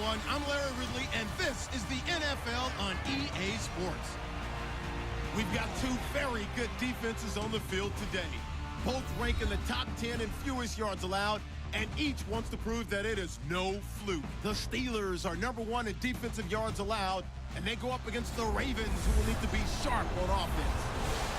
everyone. I'm Larry Ridley, and this is the NFL on EA Sports. We've got two very good defenses on the field today. Both rank in the top 10 in fewest yards allowed, and each wants to prove that it is no fluke. The Steelers are #1 in defensive yards allowed, and they go up against the Ravens, who will need to be sharp on offense.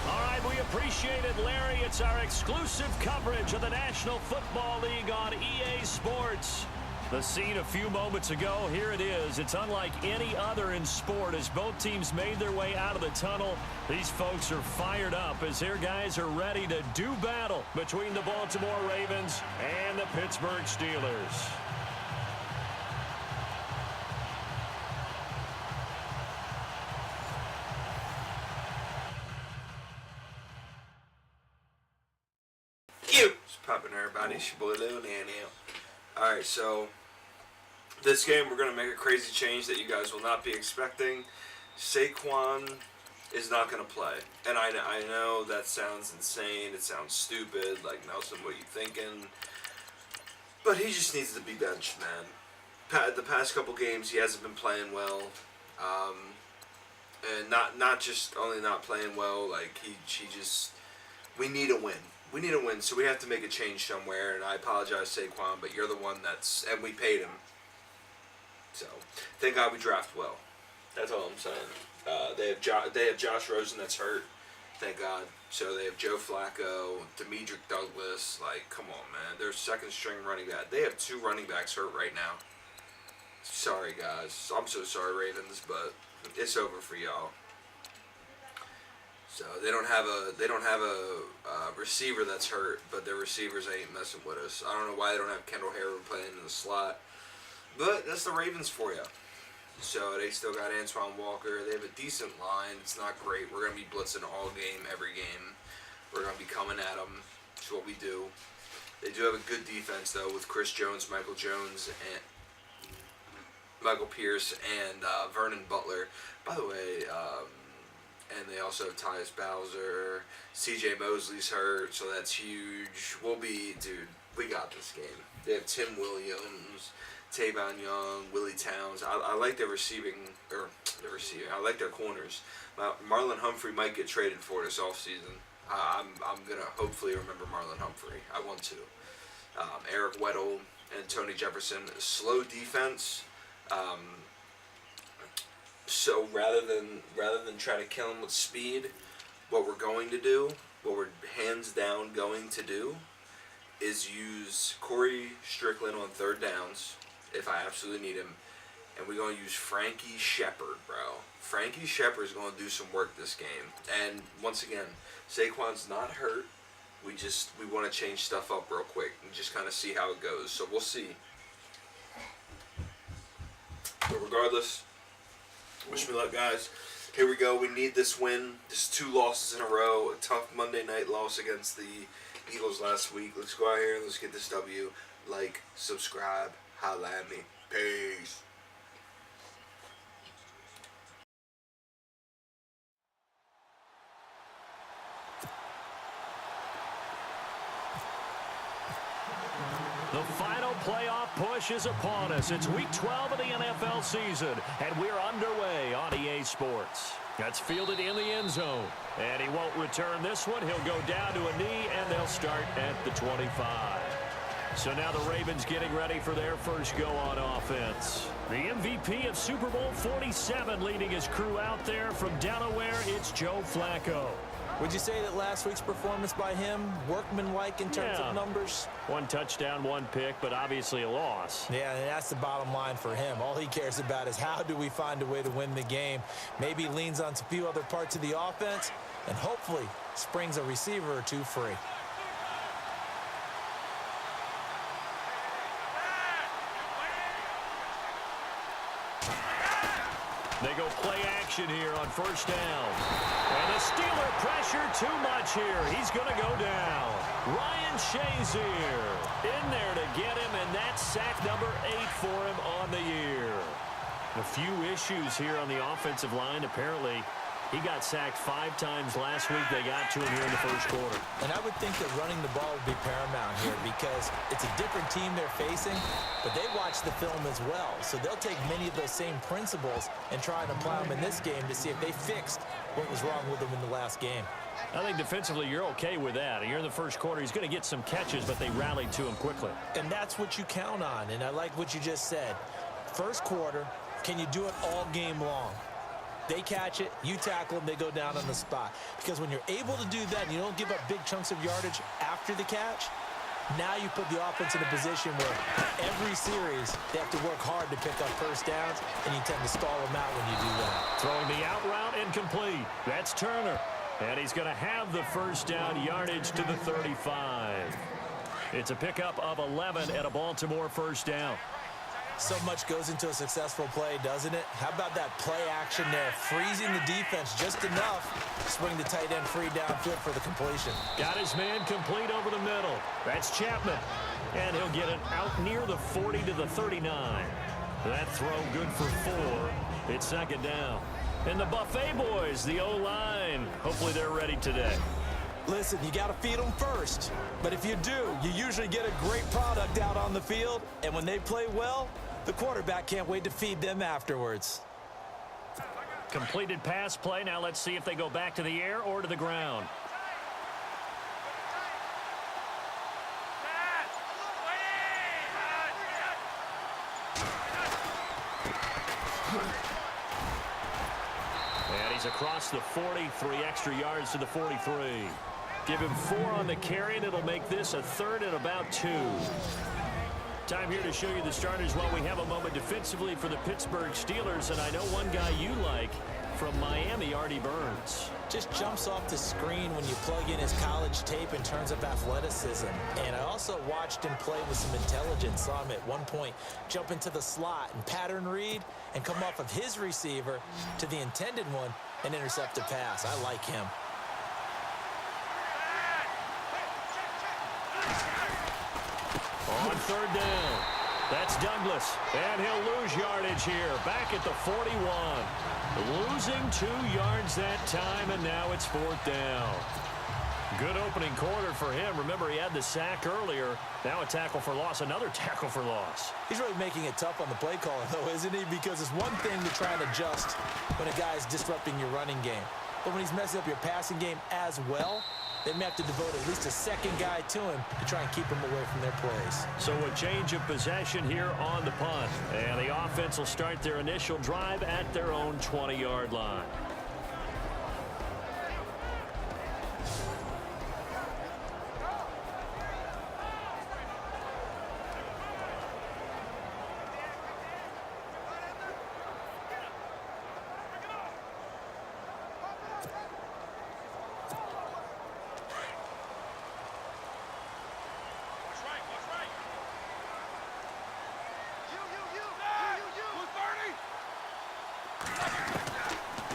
All right, we appreciate it, Larry. It's our exclusive coverage of the National Football League on EA Sports. The scene a few moments ago, here it is. It's unlike any other in sport as both teams made their way out of the tunnel. These folks are fired up as their guys are ready to do battle between the Baltimore Ravens and the Pittsburgh Steelers. What's poppin', everybody? It's your boy Lil Nanny. Alright, so this game we're going to make a crazy change that you guys will not be expecting. Saquon is not going to play. And I know that sounds insane. It sounds stupid. Like, Nelson, what are you thinking? But he just needs to be benched, man. The past couple games, he hasn't been playing well. And not just only not playing well, like, he just... We need a win. We need a win, so we have to make a change somewhere. And I apologize, Saquon, but you're the one that's... And we paid him. So, thank God we draft well. That's all I'm saying. They have Josh Rosen that's hurt. Thank God. So they have Joe Flacco, Demetric Douglas. Like, come on, man. They're second-string running back. They have 2 running backs hurt right now. Sorry, guys. I'm so sorry, Ravens, but it's over for y'all. So they don't have a receiver that's hurt, but their receivers ain't messing with us. I don't know why they don't have Kendall Harrow playing in the slot. But that's the Ravens for you. So they still got Antoine Walker. They have a decent line. It's not great. We're going to be blitzing all game, every game. We're going to be coming at them. That's what we do. They do have a good defense, though, with Chris Jones, Michael Jones, and Michael Pierce, and Vernon Butler. By the way, and they also have Tyus Bowser. C.J. Mosley's hurt, so that's huge. Dude, we got this game. They have Tim Williams, Tavon Young, Willie Towns. I like their receiving. I like their corners. Marlon Humphrey might get traded for this offseason. I'm gonna hopefully remember Marlon Humphrey. I want to. Eric Weddle and Tony Jefferson. Slow defense. So rather than try to kill him with speed, what we're hands down going to do, is use Corey Strickland on 3rd downs, if I absolutely need him. And we're going to use Frankie Shepard, bro. Frankie Shepard is going to do some work this game. And once again, Saquon's not hurt. We want to change stuff up real quick and just kind of see how it goes. So we'll see. But regardless, wish me luck, guys. Here we go. We need this win. Just 2 losses in a row. A tough Monday night loss against the Eagles last week. Let's go out here and let's get this W. Like, subscribe, holla at me. Peace. The final playoff push is upon us. It's week 12 of the NFL season, and we're underway on EA Sports. That's fielded in the end zone, and he won't return this one. He'll go down to a knee, and they'll start at the 25. So now the Ravens getting ready for their first go on offense. The MVP of Super Bowl 47 leading his crew out there from Delaware, it's Joe Flacco. Would you say that last week's performance by him, workmanlike in terms of numbers? 1 touchdown, 1 pick, but obviously a loss. Yeah, and that's the bottom line for him. All he cares about is how do we find a way to win the game. Maybe leans on a few other parts of the offense, and hopefully springs a receiver or 2 free. They go play action here on 1st down. And the Steeler pressure too much here. He's going to go down. Ryan Shazier in there to get him, and that's sack number 8 for him on the year. A few issues here on the offensive line. Apparently, He got sacked 5 times last week. They got to him here in the first quarter. And I would think that running the ball would be paramount here because it's a different team they're facing, but they watch the film as well. So they'll take many of those same principles and try and apply them in this game to see if they fixed what was wrong with them in the last game. I think defensively you're okay with that. You're in the first quarter. He's going to get some catches, but they rallied to him quickly. And that's what you count on, and I like what you just said. First quarter, can you do it all game long? They catch it, you tackle them, they go down on the spot. Because when you're able to do that and you don't give up big chunks of yardage after the catch, now you put the offense in a position where every series they have to work hard to pick up first downs, and you tend to stall them out when you do that. Throwing the out route incomplete. That's Turner. And he's going to have the first down yardage to the 35. It's a pickup of 11 and a Baltimore first down. So much goes into a successful play, doesn't it? How about that play action there? Freezing the defense just enough to swing the tight end free downfield for the completion. Got his man complete over the middle. That's Chapman. And he'll get it out near the 40 to the 39. That throw good for 4. It's second down. And the Buffet boys, the O-line, hopefully they're ready today. Listen, you got to feed them first. But if you do, you usually get a great product out on the field. And when they play well, the quarterback can't wait to feed them afterwards. Completed pass play. Now let's see if they go back to the air or to the ground. And he's across the 43 extra yards to the 43. Give him 4 on the carry, and it'll make this a 3rd and about 2. Time here to show you the starters while we have a moment defensively for the Pittsburgh Steelers. And I know one guy you like from Miami, Artie Burns. Just jumps off the screen when you plug in his college tape in terms of athleticism. And I also watched him play with some intelligence. Saw him at one point jump into the slot and pattern read and come off of his receiver to the intended one and intercept a pass. I like him. On 3rd down, that's Douglas, and he'll lose yardage here, back at the 41. Losing 2 yards that time, and now it's 4th down. Good opening quarter for him. Remember, he had the sack earlier. Now a tackle for loss, another tackle for loss. He's really making it tough on the play caller, though, isn't he? Because it's one thing to try and adjust when a guy is disrupting your running game. But when he's messing up your passing game as well, they may have to devote at least a second guy to him to try and keep him away from their plays. So a change of possession here on the punt. And the offense will start their initial drive at their own 20-yard line.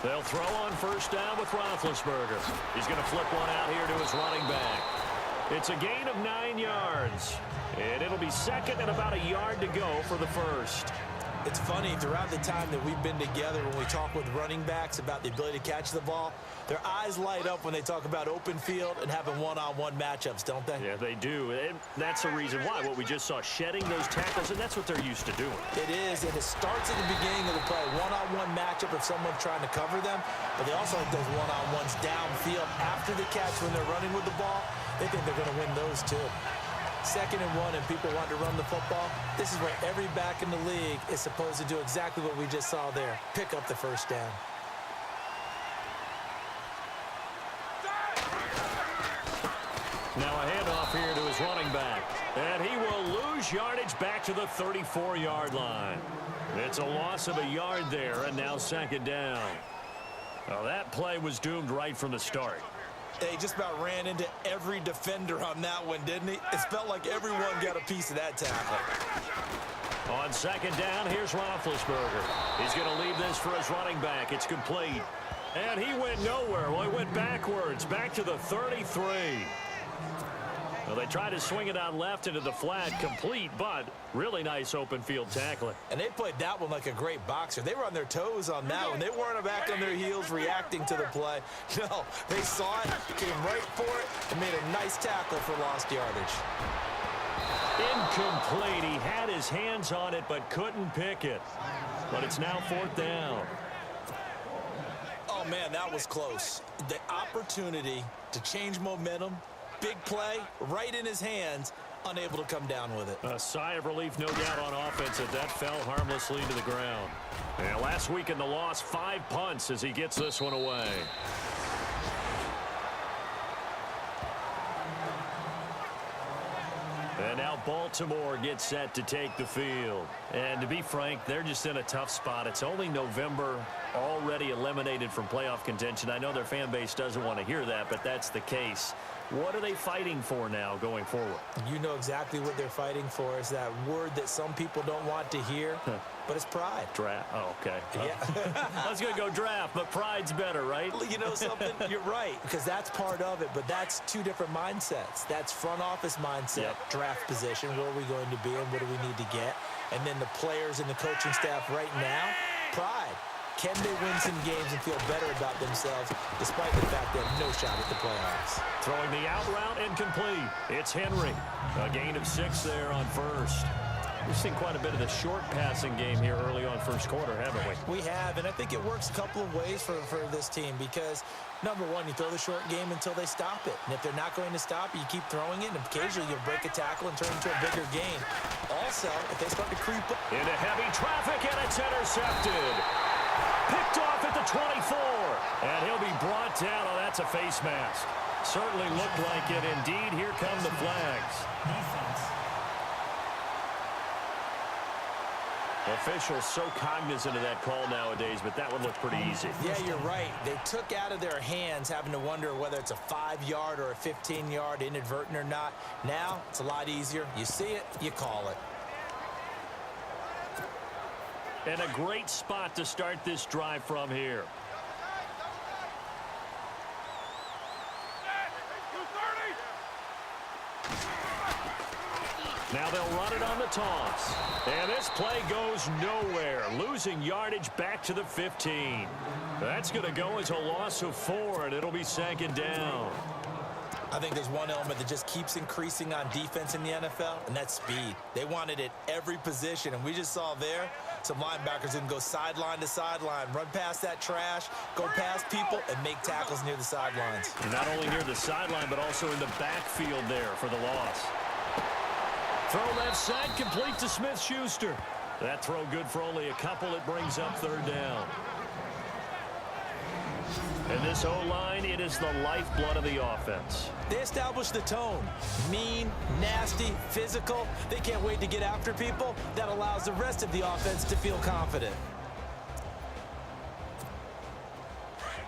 They'll throw on 1st down with Roethlisberger. He's going to flip one out here to his running back. It's a gain of 9 yards. And it'll be 2nd and about a yard to go for the 1st. It's funny, throughout the time that we've been together, when we talk with running backs about the ability to catch the ball, their eyes light up when they talk about open field and having one-on-one matchups, don't they? Yeah, they do. And that's the reason why. What we just saw, shedding those tackles, and that's what they're used to doing. It is, and it starts at the beginning of the play. One-on-one matchup if someone's trying to cover them, but they also like those one-on-ones downfield after the catch when they're running with the ball. They think they're going to win those too. 2nd and 1 and people want to run the football. This is where every back in the league is supposed to do exactly what we just saw there. Pick up the 1st down. Now a handoff here to his running back. And he will lose yardage back to the 34-yard line. It's a loss of a yard there, and now 2nd down. Well, that play was doomed right from the start. He just about ran into every defender on that one, didn't he? It felt like everyone got a piece of that tackle. On 2nd down, here's Roethlisberger. He's going to leave this for his running back. It's complete. And he went nowhere. Well, he went backwards, back to the 33. Well, they tried to swing it out left into the flat, complete, but really nice open field tackling. And they played that one like a great boxer. They were on their toes on that one. They weren't back on their heels reacting to the play. No, they saw it, came right for it, and made a nice tackle for lost yardage. Incomplete. He had his hands on it, but couldn't pick it. But it's now 4th down. Oh, man, that was close. The opportunity to change momentum, big play, right in his hands, unable to come down with it. A sigh of relief, no doubt, on offense, as that fell harmlessly to the ground. And last week in the loss, 5 punts as he gets this one away. And now Baltimore gets set to take the field. And to be frank, they're just in a tough spot. It's only November, already eliminated from playoff contention. I know their fan base doesn't want to hear that, but that's the case. What are they fighting for now going forward? You know exactly what they're fighting for. Is that word that some people don't want to hear, but it's pride. Draft. Oh, okay. Yeah. I was going to go draft, but pride's better, right? You know something? You're right, because that's part of it, but that's two different mindsets. That's front office mindset, draft position, where are we going to be and what do we need to get? And then the players and the coaching staff right now, pride. Can they win some games and feel better about themselves despite the fact they have no shot at the playoffs? Throwing the out route incomplete. It's Henry. A gain of 6 there on first. We've seen quite a bit of the short passing game here early on first quarter, haven't we? We have, and I think it works a couple of ways for this team because, number one, you throw the short game until they stop it. And if they're not going to stop it, you keep throwing it, and occasionally you'll break a tackle and turn it into a bigger gain. Also, if they start to creep up into heavy traffic, and it's intercepted. Picked off at the 24, and he'll be brought down. Oh, that's a face mask. Certainly looked like it. Indeed, here come the flags. Officials so cognizant of that call nowadays, but that one looked pretty easy. Yeah, you're right. They took out of their hands having to wonder whether it's a 5-yard or a 15-yard, inadvertent or not. Now, it's a lot easier. You see it, you call it. And a great spot to start this drive from here. Now they'll run it on the toss. And this play goes nowhere. Losing yardage back to the 15. That's going to go as a loss of 4, and it'll be 2nd down. I think there's one element that just keeps increasing on defense in the NFL, and that's speed. They want it at every position, and we just saw there some linebackers who can go sideline to sideline, run past that trash, go past people, and make tackles near the sidelines. And not only near the sideline, but also in the backfield there for the loss. Throw left side, complete to Smith-Schuster. That throw good for only a couple. It brings up 3rd down. And this O-line, it is the lifeblood of the offense. They establish the tone. Mean, nasty, physical. They can't wait to get after people. That allows the rest of the offense to feel confident.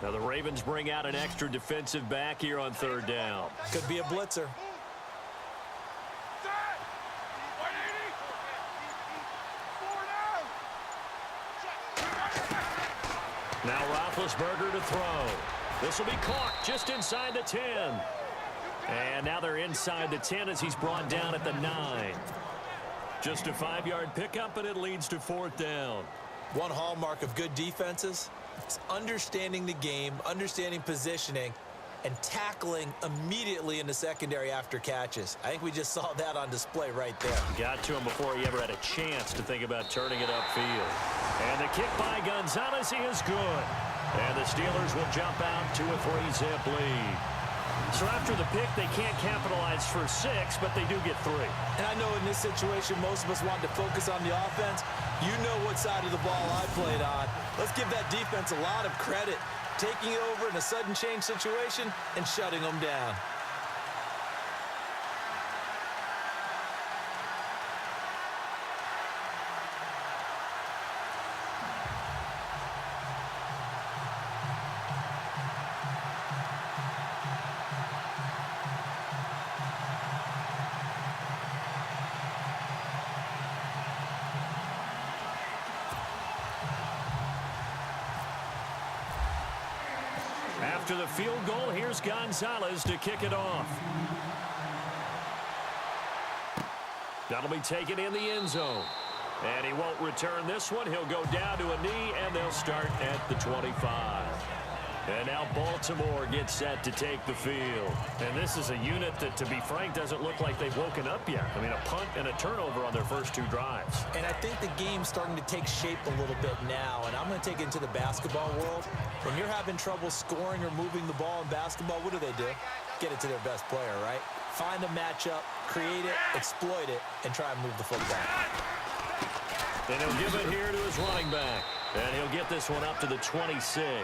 Now the Ravens bring out an extra defensive back here on 3rd down. Could be a blitzer. Now Roethlisberger to throw. This will be caught just inside the 10. And now they're inside the 10 as he's brought down at the 9. Just a 5-yard pickup, and it leads to 4th down. One hallmark of good defenses is understanding the game, understanding positioning, and tackling immediately in the secondary after catches. I think we just saw that on display right there. Got to him before he ever had a chance to think about turning it upfield. And the kick by Gonzalez is good. And the Steelers will jump out to a 3-zip lead. So after the pick, they can't capitalize for 6, but they do get 3. And I know in this situation, most of us want to focus on the offense. You know what side of the ball I played on. Let's give that defense a lot of credit. Taking it over in a sudden change situation and shutting them down. After the field goal, here's Gonzalez to kick it off. That'll be taken in the end zone. And he won't return this one. He'll go down to a knee, and they'll start at the 25. And now Baltimore gets set to take the field. And this is a unit that, to be frank, doesn't look like they've woken up yet. I mean, a punt and a turnover on their first 2 drives. And I think the game's starting to take shape a little bit now. And I'm going to take it into the basketball world. When you're having trouble scoring or moving the ball in basketball, what do? Get it to their best player, right? Find a matchup, create it, exploit it, and try and move the football. And he'll give it here to his running back. And he'll get this one up to the 26.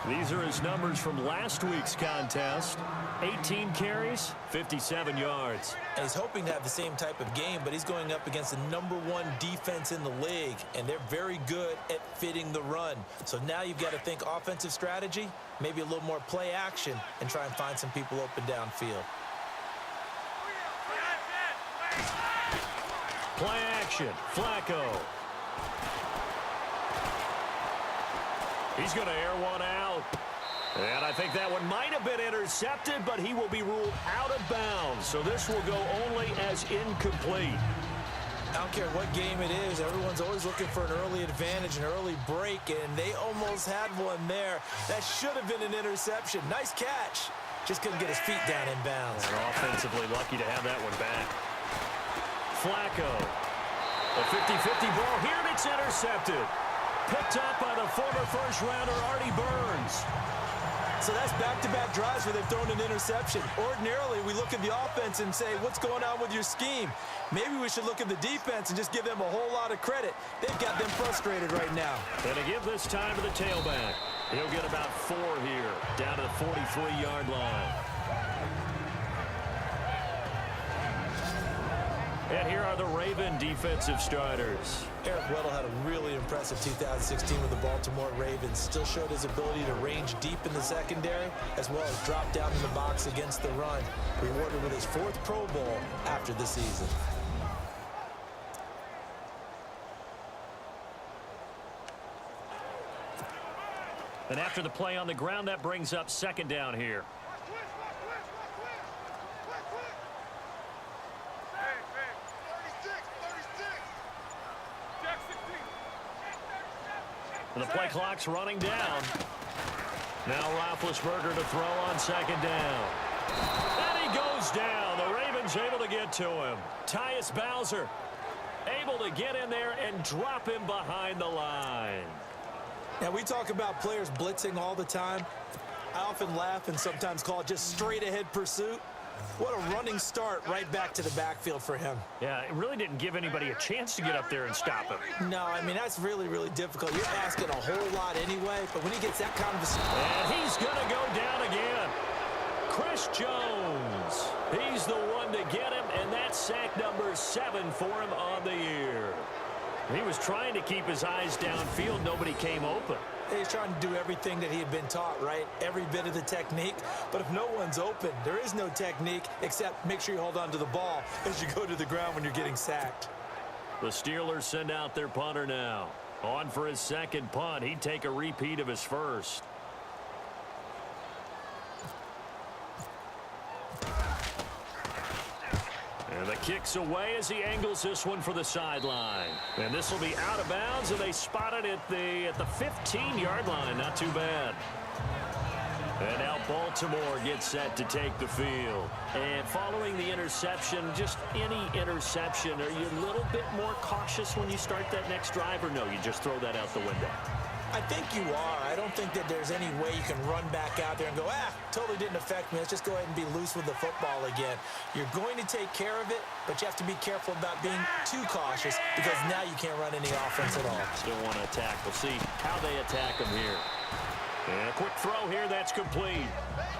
These are his numbers from last week's contest. 18 carries, 57 yards. And he's hoping to have the same type of game, but he's going up against the #1 defense in the league, and they're very good at fitting the run. So now you've got to think offensive strategy, maybe a little more play action, and try and find some people open downfield. Play action, Flacco. He's going to air one out. And I think that one might have been intercepted, but he will be ruled out of bounds. So this will go only as incomplete. I don't care what game it is. Everyone's always looking for an early advantage, an early break, and they almost had one there. That should have been an interception. Nice catch. Just couldn't get his feet down in bounds. And offensively lucky to have that one back. Flacco. A 50-50 ball here, and it's intercepted. Picked up by the former first-rounder Artie Burns. So that's back-to-back drives where they've thrown an interception. Ordinarily, we look at the offense and say, what's going on with your scheme? Maybe we should look at the defense and just give them a whole lot of credit. They've got them frustrated right now. And to give this time to the tailback. He'll get about 4 here, down to the 43-yard line. And here are the Raven defensive starters. Eric Weddle had a really impressive 2016 with the Baltimore Ravens. Still showed his ability to range deep in the secondary, as well as drop down in the box against the run. Rewarded with his 4th Pro Bowl after the season. And after the play on the ground, that brings up 2nd down here. And the play clock's running down. Now Roethlisberger to throw on 2nd down. And he goes down. The Ravens able to get to him. Tyus Bowser able to get in there and drop him behind the line. Now, we talk about players blitzing all the time. I often laugh and sometimes call it just straight-ahead pursuit. What a running start right back to the backfield for him. Yeah, it really didn't give anybody a chance to get up there and stop him. No, I mean, that's really, really difficult. You're asking a whole lot anyway, but when he gets that kind of a... And he's going to go down again. Chris Jones. He's the one to get him, and that's sack number 7 for him on the year. He was trying to keep his eyes downfield. Nobody came open. He's trying to do everything that he had been taught, right? Every bit of the technique. But if no one's open, there is no technique except make sure you hold on to the ball as you go to the ground when you're getting sacked. The Steelers send out their punter now. On for his 2nd punt. He'd take a repeat of his first. And the kick's away as he angles this one for the sideline. And this will be out of bounds, and they spot it at the 15-yard line. Not too bad. And now Baltimore gets set to take the field. And following the interception, just any interception, are you a little bit more cautious when you start that next drive, or no, you just throw that out the window? I think you are. I don't think that there's any way you can run back out there and go, totally didn't affect me. Let's just go ahead and be loose with the football again. You're going to take care of it, but you have to be careful about being too cautious because now you can't run any offense at all. Still want to attack. We'll see how they attack them here. And a quick throw here. That's complete.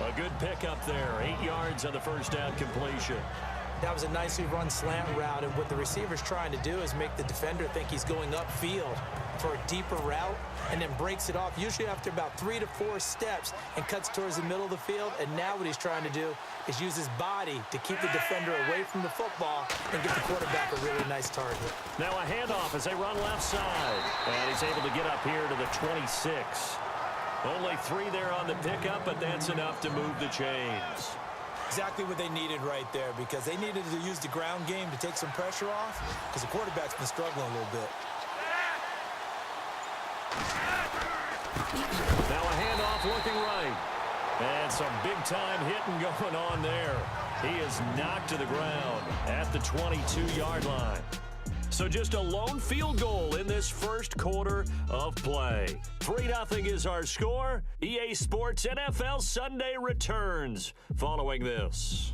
A good pickup there. 8 yards on the first down completion. That was a nicely run slant route, and what the receiver's trying to do is make the defender think he's going upfield for a deeper route and then breaks it off, usually after about 3 to 4 steps, and cuts towards the middle of the field. And now what he's trying to do is use his body to keep the defender away from the football and get the quarterback a really nice target. Now a handoff as they run left side. And he's able to get up here to the 26. Only 3 there on the pickup, but that's enough to move the chains. Exactly what they needed right there, because they needed to use the ground game to take some pressure off, because the quarterback's been struggling a little bit. Now a handoff looking right. And some big-time hitting going on there. He is knocked to the ground at the 22-yard line. So just a lone field goal in this first quarter of play. 3-0 is our score. EA Sports NFL Sunday returns following this.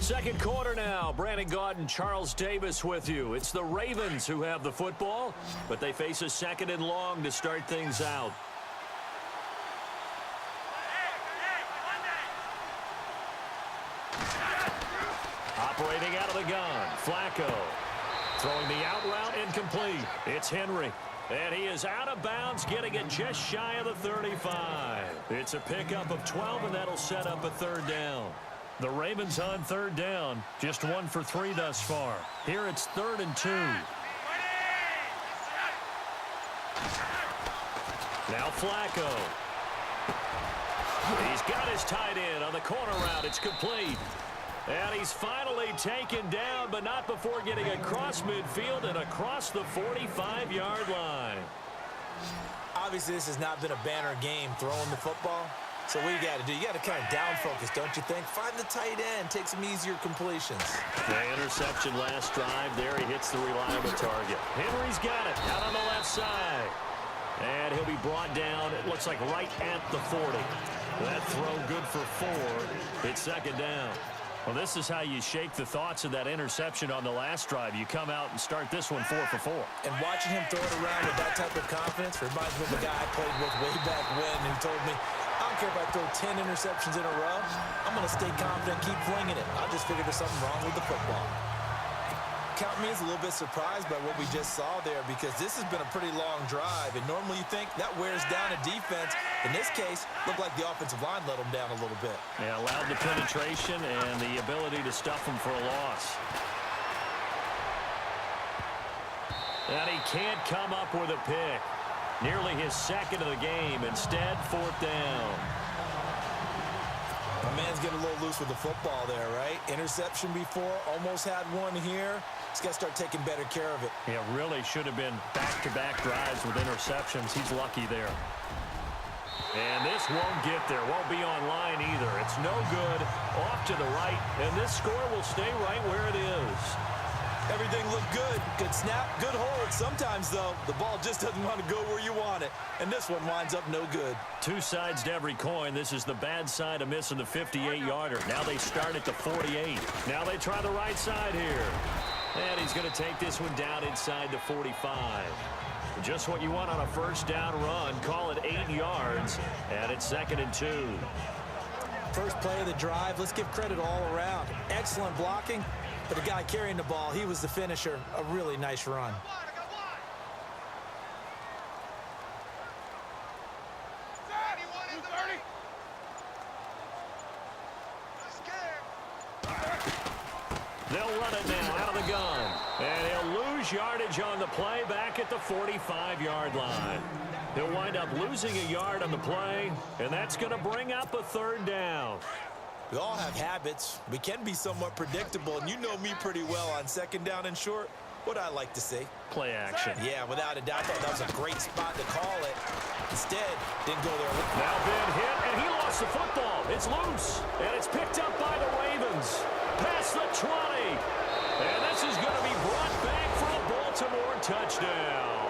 Second quarter now. Brandon Gaudin and Charles Davis with you. It's the Ravens who have the football, but they face a 2nd and long to start things out. Operating out of the gun, Flacco. Throwing the out route incomplete. It's Henry. And he is out of bounds, getting it just shy of the 35. It's a pickup of 12, and that'll set up a 3rd down. The Ravens on 3rd down, just 1 for 3 thus far. Here it's 3rd and 2. Now Flacco. He's got his tight end on the corner route. It's complete. And he's finally taken down, but not before getting across midfield and across the 45-yard line. Obviously, this has not been a banner game throwing the football. So what you got to do, you got to kind of down focus, don't you think? Find the tight end, take some easier completions. The interception last drive there. He hits the reliable target. Henry's got it out on the left side. And he'll be brought down, it looks like right at the 40. That throw good for 4. It's 2nd down. Well, this is how you shake the thoughts of that interception on the last drive. You come out and start this one 4 for 4. And watching him throw it around with that type of confidence reminds me of a guy I played with way back when who told me, I don't care if I throw 10 interceptions in a row. I'm going to stay confident, keep flinging it. I just figured there's something wrong with the football. Count me as a little bit surprised by what we just saw there, because this has been a pretty long drive, and normally you think that wears down a defense. In this case, looked like the offensive line let them down a little bit. Yeah, allowed the penetration and the ability to stuff them for a loss. And he can't come up with a pick. Nearly his 2nd of the game. Instead, 4th down. My man's getting a little loose with the football there, right? Interception before, almost had one here. He's got to start taking better care of it. Yeah, really should have been back-to-back drives with interceptions. He's lucky there. And this won't get there. Won't be online either. It's no good. Off to the right. And this score will stay right where it is. Everything looked good. Good snap, good hold. Sometimes, though, the ball just doesn't want to go where you want it. And this one winds up no good. Two sides to every coin. This is the bad side of missing the 58-yarder. Now they start at the 48. Now they try the right side here. And he's going to take this one down inside the 45. Just what you want on a first down run. Call it 8 yards. And it's 2nd and 2. First play of the drive. Let's give credit all around. Excellent blocking. But the guy carrying the ball, he was the finisher. A really nice run. They'll run it now out of the gun. And he'll lose yardage on the play back at the 45-yard line. He'll wind up losing a yard on the play, and that's going to bring up a 3rd down. We all have habits. We can be somewhat predictable, and you know me pretty well on 2nd down and short. What I like to see. Play action. Yeah, without a doubt. I thought that was a great spot to call it. Instead, didn't go there. Now been hit, and he lost the football. It's loose, and it's picked up by the Ravens. Past the 20. And this is going to be brought back for a Baltimore touchdown.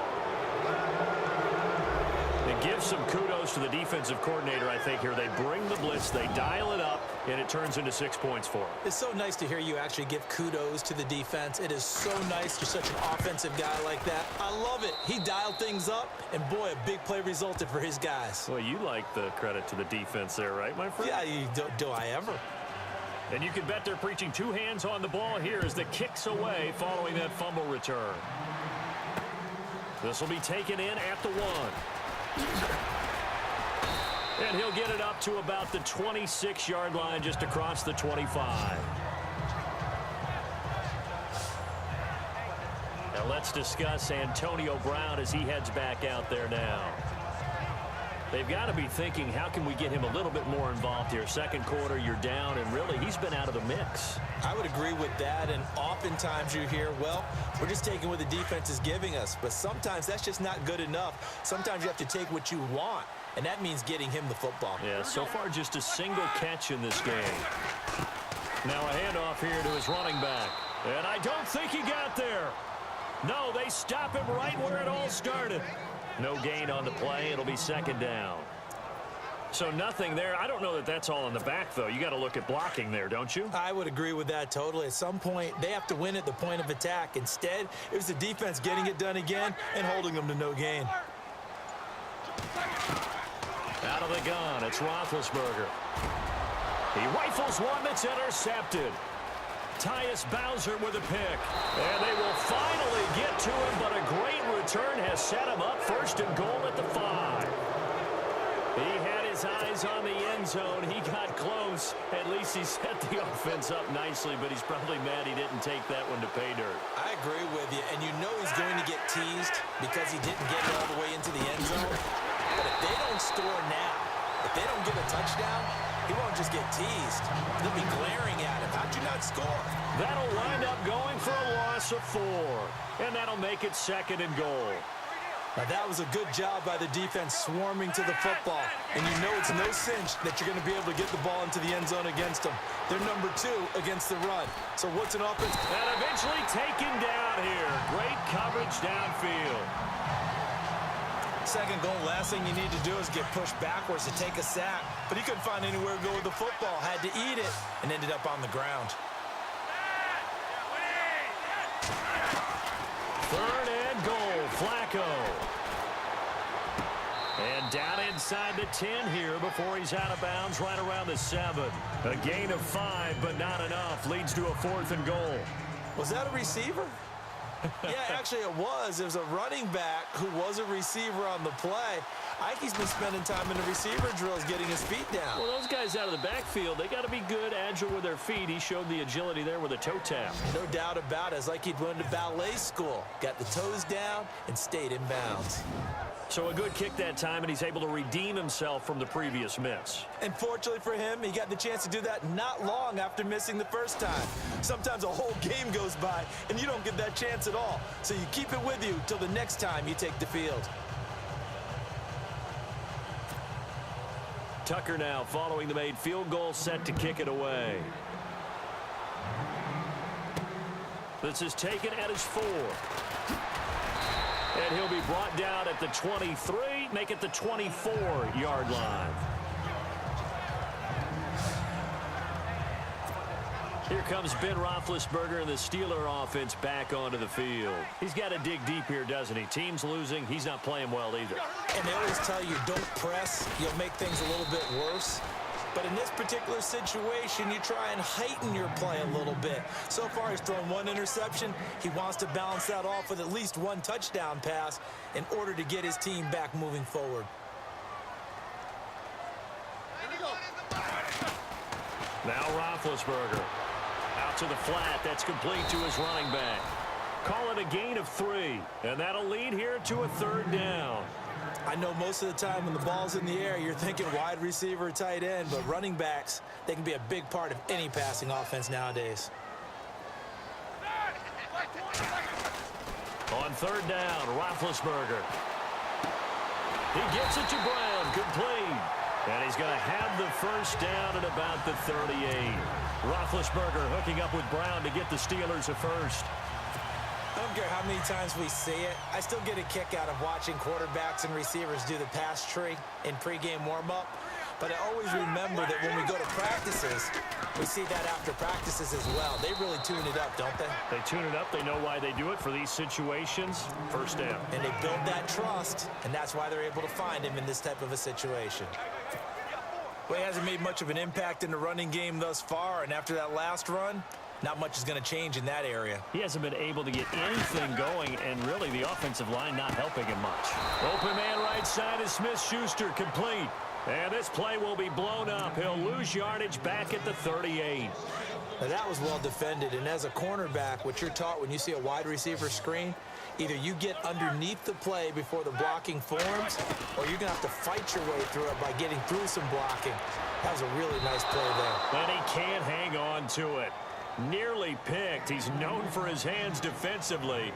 And give some kudos to the defensive coordinator, I think, here. They bring the blitz, they dial it up, and it turns into 6 points for them. It's so nice to hear you actually give kudos to the defense. It is so nice. You're such an offensive guy like that. I love it. He dialed things up, and boy, a big play resulted for his guys. Well, you like the credit to the defense there, right, my friend? Yeah, do I ever? And you can bet they're preaching 2 hands on the ball here as the kick's away following that fumble return. This will be taken in at the 1. And he'll get it up to about the 26-yard line, just across the 25. Now let's discuss Antonio Brown as he heads back out there now. They've got to be thinking, how can we get him a little bit more involved here? Second quarter, you're down, and really, he's been out of the mix. I would agree with that, and oftentimes you hear, well, we're just taking what the defense is giving us, but sometimes that's just not good enough. Sometimes you have to take what you want, and that means getting him the football. Yeah, so far just a single catch in this game. Now a handoff here to his running back, and I don't think he got there. No, they stop him right where it all started. No gain on the play. It'll be second down. So nothing there. I don't know that that's all in the back, though. You got to look at blocking there, don't you? I would agree with that totally. At some point, they have to win at the point of attack. Instead, it was the defense getting it done again and holding them to no gain. Out of the gun, it's Roethlisberger. He rifles one that's intercepted. Tyus Bowser with a pick. And they will finally get to him, but a great return has set him up first and goal at the 5. He had his eyes on the end zone. He got close. At least he set the offense up nicely, but he's probably mad he didn't take that one to pay dirt. I agree with you, and you know he's going to get teased because he didn't get it all the way into the end zone. But if they don't score now, if they don't get a touchdown, he won't just get teased. They'll be glaring at him. How'd you not score? That'll wind up going for a loss of 4. And that'll make it second and goal. Now that was a good job by the defense swarming to the football. And you know it's no cinch that you're going to be able to get the ball into the end zone against them. They're number 2 against the run. So what's an offense? And eventually taken down here. Great coverage downfield. Second goal, last thing you need to do is get pushed backwards to take a sack. But he couldn't find anywhere to go with the football. Had to eat it and ended up on the ground. Third and goal, Flacco. And down inside the 10 here before he's out of bounds right around the 7. A gain of 5, but not enough. Leads to a 4th and goal. Was that a receiver? Yeah, actually it was. It was a running back who was a receiver on the play. Ike's been spending time in the receiver drills getting his feet down. Well, those guys out of the backfield, they got to be good, agile with their feet. He showed the agility there with a toe tap. No doubt about it. It's like he'd went to ballet school. Got the toes down and stayed in bounds. So a good kick that time, and he's able to redeem himself from the previous miss. And fortunately for him, he got the chance to do that not long after missing the first time. Sometimes a whole game goes by, and you don't get that chance at all. So you keep it with you till the next time you take the field. Tucker now following the made field goal, set to kick it away. This is taken at his 4. And he'll be brought down at the 23, make it the 24-yard line. Here comes Ben Roethlisberger and the Steeler offense back onto the field. He's got to dig deep here, doesn't he? Team's losing. He's not playing well either. And they always tell you, don't press. You'll make things a little bit worse. But in this particular situation, you try and heighten your play a little bit. So far, he's thrown 1 interception. He wants to balance that off with at least 1 touchdown pass in order to get his team back moving forward. Now Roethlisberger. Out to the flat. That's complete to his running back. Call it a gain of 3. And that'll lead here to a 3rd down. I know most of the time when the ball's in the air, you're thinking wide receiver, tight end, but running backs, they can be a big part of any passing offense nowadays. On 3rd down, Roethlisberger. He gets it to Brown, complete. And he's going to have the first down at about the 38. Roethlisberger hooking up with Brown to get the Steelers a first. I don't care how many times we see it. I still get a kick out of watching quarterbacks and receivers do the pass tree in pregame warm-up. But I always remember that when we go to practices, we see that after practices as well. They really tune it up, don't they? They tune it up. They know why they do it for these situations. First down. And they build that trust, and that's why they're able to find him in this type of a situation. Well, he hasn't made much of an impact in the running game thus far, and after that last run, not much is going to change in that area. He hasn't been able to get anything going, and really the offensive line not helping him much. Open man right side is Smith-Schuster, complete. And this play will be blown up. He'll lose yardage back at the 38. Now, that was well defended, and as a cornerback, what you're taught when you see a wide receiver screen, either you get underneath the play before the blocking forms, or you're going to have to fight your way through it by getting through some blocking. That was a really nice play there. And he can't hang on to it. Nearly picked. He's known for his hands defensively,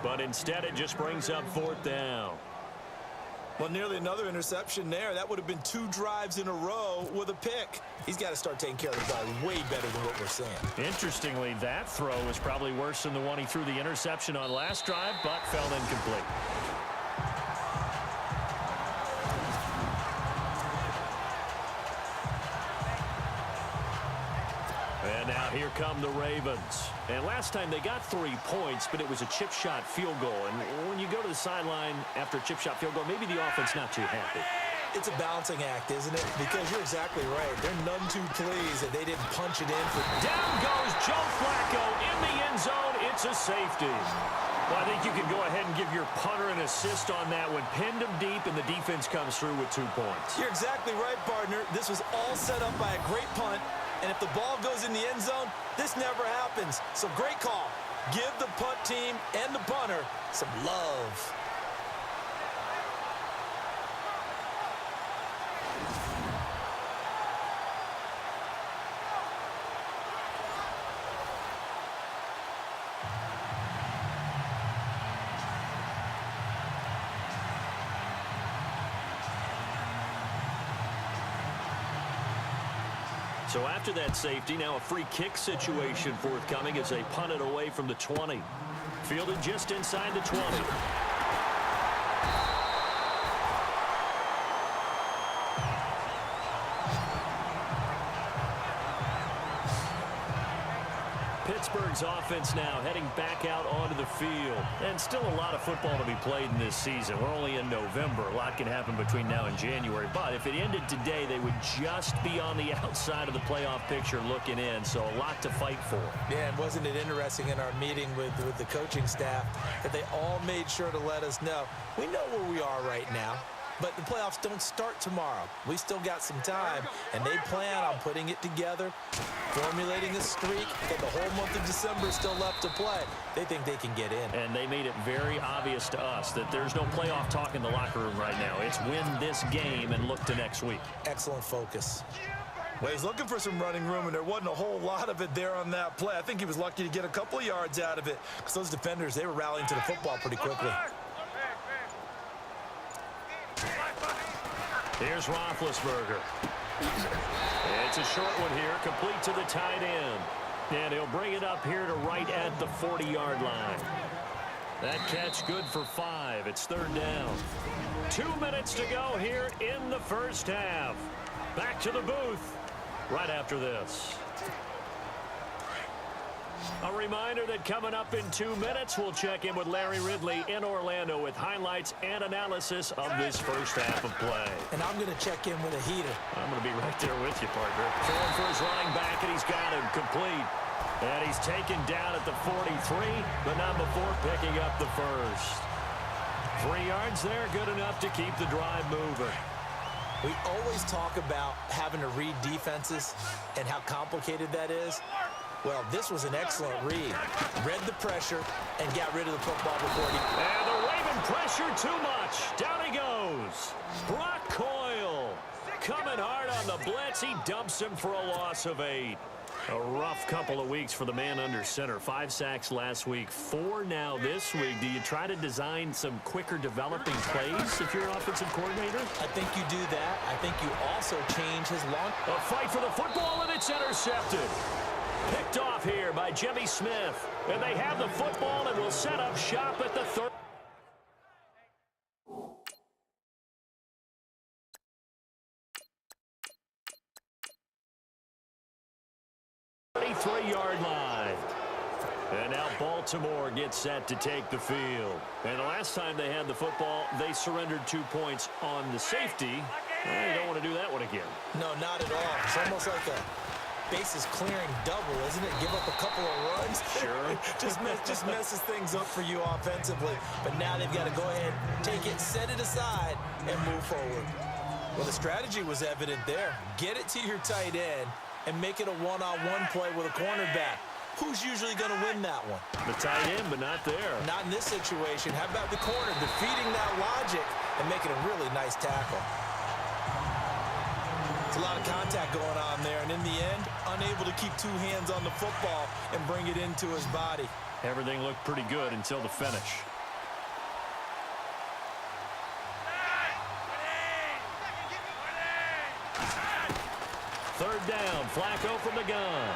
but instead it just brings up 4th down. Well, nearly another interception there. That would have been 2 drives in a row with a pick. He's got to start taking care of the ball way better than what we're seeing. Interestingly, that throw was probably worse than the one he threw the interception on last drive, but fell incomplete. And now here come the Ravens. And last time they got 3 points, but it was a chip shot field goal. And when you go to the sideline after a chip shot field goal, maybe the offense not too happy. It's a balancing act, isn't it? Because you're exactly right. They're none too pleased that they didn't punch it in. Down goes Joe Flacco in the end zone. It's a safety. Well, I think you can go ahead and give your punter an assist on that one. Pinned him deep, and the defense comes through with 2 points. You're exactly right, partner. This was all set up by a great punt. And if the ball goes in the end zone, this never happens. So great call. Give the punt team and the punter some love. So after that safety, now a free kick situation forthcoming as they punt it away from the 20. Fielded just inside the 20. Pittsburgh's offense now heading back out onto the field. And still a lot of football to be played in this season. We're only in November. A lot can happen between now and January. But if it ended today, they would just be on the outside of the playoff picture looking in. So a lot to fight for. Yeah, and wasn't it interesting in our meeting with the coaching staff that they all made sure to let us know, we know where we are right now. But the playoffs don't start tomorrow. We still got some time, and they plan on putting it together, formulating a streak, and the whole month of December is still left to play. They think they can get in. And they made it very obvious to us that there's no playoff talk in the locker room right now. It's win this game and look to next week. Excellent focus. Well, he's looking for some running room, and there wasn't a whole lot of it there on that play. I think he was lucky to get a couple of yards out of it because those defenders, they were rallying to the football pretty quickly. Here's Roethlisberger. It's a short one here, complete to the tight end. And he'll bring it up here to right at the 40-yard line. That catch good for 5. It's 3rd down. 2 minutes to go here in the first half. Back to the booth right after this. A reminder that coming up in 2 minutes, we'll check in with Larry Ridley in Orlando with highlights and analysis of this first half of play. And I'm going to check in with a heater. I'm going to be right there with you, partner. Throwing for his running back, and he's got him complete. And he's taken down at the 43, but not before picking up the first. 3 yards there, good enough to keep the drive moving. We always talk about having to read defenses and how complicated that is. Well, this was an excellent read. Read the pressure and got rid of the football before he... And the Raven pressure too much. Down he goes. Brock Coyle coming hard on the blitz. He dumps him for a loss of 8. A rough couple of weeks for the man under center. 5 sacks last week, 4 now this week. Do you try to design some quicker developing plays if you're an offensive coordinator? I think you do that. I think you also change his launch. A fight for the football, and it's intercepted. Picked off here by Jimmy Smith. And they have the football and will set up shop at the 33-yard line. And now Baltimore gets set to take the field. And the last time they had the football, they surrendered 2 points on the safety. Well, you don't want to do that one again. No, not at all. It's almost like a bases clearing double, isn't it? Give up a couple of runs. Sure. just messes things up for you offensively. But now they've got to go ahead, take it, set it aside, and move forward. Well, the strategy was evident there. Get it to your tight end, and make it a one-on-one play with a cornerback. Who's usually going to win that one? The tight end, but not there. Not in this situation. How about the corner defeating that logic and making a really nice tackle? It's a lot of contact going on there, and in the end, unable to keep two hands on the football and bring it into his body. Everything looked pretty good until the finish. Third down, Flacco from the gun.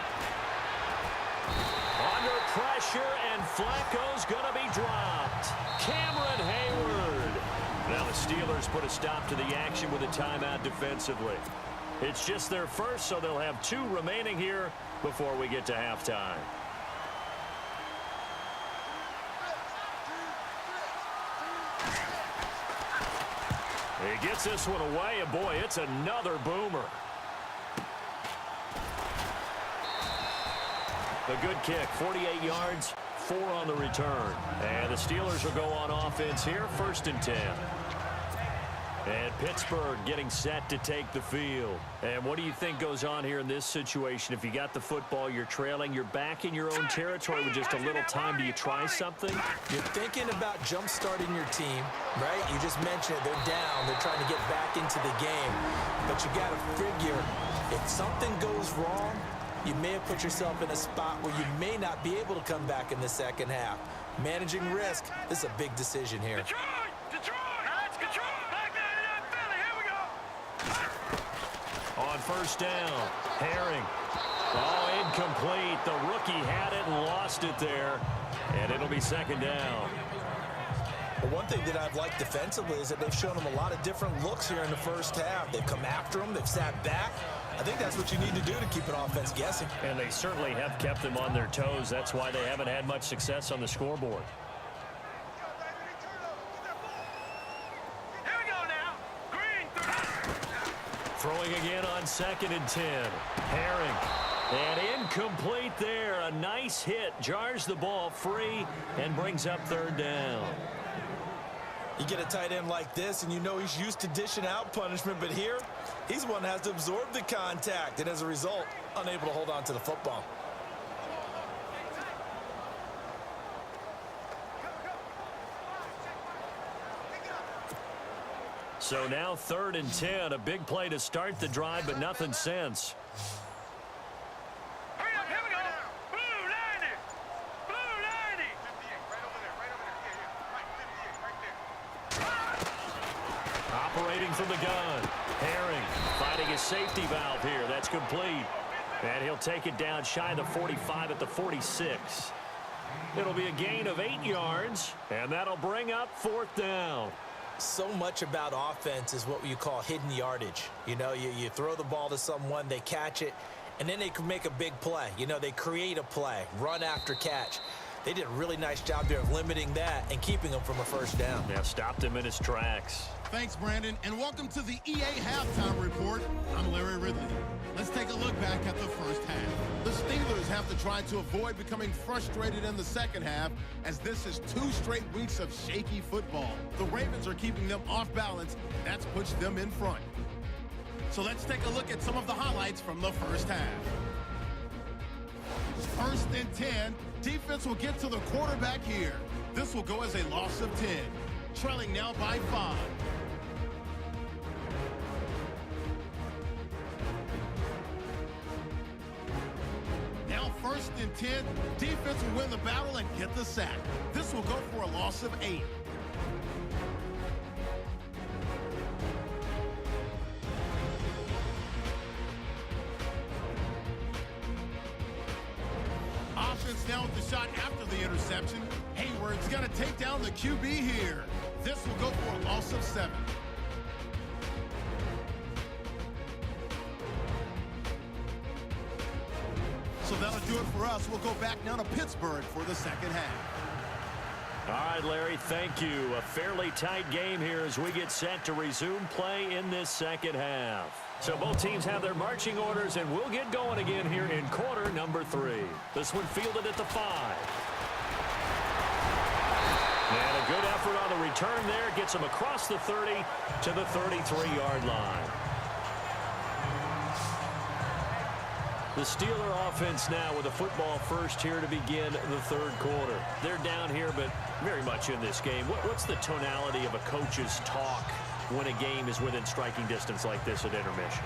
Under pressure, and Flacco's going to be dropped. Cameron Hayward. Now the Steelers put a stop to the action with a timeout defensively. It's just their first, so they'll have 2 remaining here before we get to halftime. He gets this one away, and boy, it's another boomer. A good kick, 48 yards, 4 on the return. And the Steelers will go on offense here, 1st and 10. And Pittsburgh getting set to take the field. And what do you think goes on here in this situation? If you got the football, you're trailing, you're back in your own territory with just a little time. Do you try something? You're thinking about jump-starting your team, right? You just mentioned it. They're down. They're trying to get back into the game. But you got to figure, if something goes wrong, you may have put yourself in a spot where you may not be able to come back in the second half. Managing risk, this is a big decision here. On 1st down, Herring. Oh, incomplete. The rookie had it and lost it there. And it'll be 2nd down. Well, one thing that I've liked defensively is that they've shown them a lot of different looks here in the first half. They've come after them. They've sat back. I think that's what you need to do to keep an offense guessing. And they certainly have kept them on their toes. That's why they haven't had much success on the scoreboard. Here we go now. Green. Throwing again on 2nd and 10. Herring. And incomplete there. A nice hit. Jars the ball free and brings up 3rd down. You get a tight end like this, and you know he's used to dishing out punishment, but here, he's the one that has to absorb the contact, and as a result, unable to hold on to the football. So now 3rd and 10. A big play to start the drive, but nothing since. Hurry up, here we go. Blue 90. Blue 90. Operating from the gun. Herring finding his safety valve here. That's complete. And he'll take it down shy of the 45 at the 46. It'll be a gain of 8 yards, and that'll bring up 4th down. So much about offense is what you call hidden yardage. You know, you throw the ball to someone, they catch it, and then they can make a big play. You know, they create a play, run after catch. They did a really nice job there of limiting that and keeping him from a 1st down. Yeah, stopped him in his tracks. Thanks, Brandon, and welcome to the EA Halftime Report. I'm Larry Ridley. Let's take a look back at the first half. The Steelers have to try to avoid becoming frustrated in the second half, as this is 2 straight weeks of shaky football. The Ravens are keeping them off balance. That's pushed them in front. So let's take a look at some of the highlights from the first half. 1st and 10. Defense will get to the quarterback here. This will go as a loss of 10. Trailing now by 5. Now 1st and 10. Defense will win the battle and get the sack. This will go for a loss of 8. Offense now with the shot after the interception. Hayward's going to take down the QB here. This will go for a loss of 7. So that'll do it for us. We'll go back now to Pittsburgh for the second half. All right, Larry, thank you. A fairly tight game here as we get set to resume play in this second half. So both teams have their marching orders, and we'll get going again here in quarter number 3. This one fielded at the 5. And a good effort on the return there. Gets him across the 30 to the 33-yard line. The Steeler offense now with a football first here to begin the third quarter. They're down here, but very much in this game. What's the tonality of a coach's talk when a game is within striking distance like this at intermission?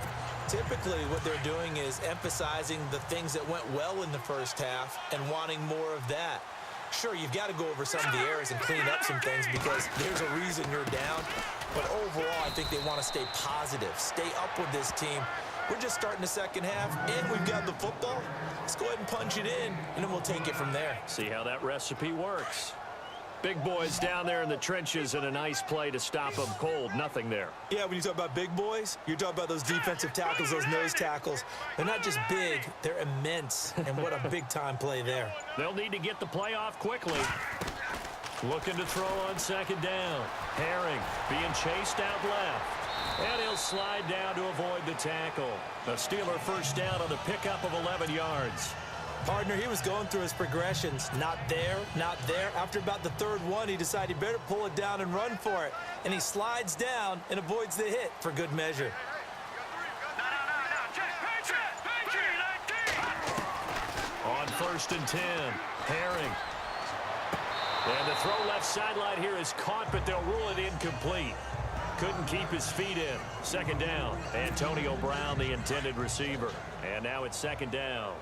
Typically, what they're doing is emphasizing the things that went well in the first half and wanting more of that. Sure, you've got to go over some of the errors and clean up some things because there's a reason you're down. But overall, I think they want to stay positive, stay up with this team. We're just starting the second half, and we've got the football. Let's go ahead and punch it in, and then we'll take it from there. See how that recipe works. Big boys down there in the trenches and a nice play to stop them cold. Nothing there. Yeah, when you talk about big boys, you're talking about those defensive tackles, those nose tackles. They're not just big, they're immense. And what a big-time play there. They'll need to get the play off quickly. Looking to throw on second down. Herring being chased out left. And he'll slide down to avoid the tackle. The Steeler first down on the pickup of 11 yards. Partner, he was going through his progressions. Not there, not there. After about the third one, he decided he better pull it down and run for it. And he slides down and avoids the hit for good measure. On first and 10, Herring. And the throw left sideline here is caught, but they'll rule it incomplete. Couldn't keep his feet in. Second down. Antonio Brown, the intended receiver. And now it's second down.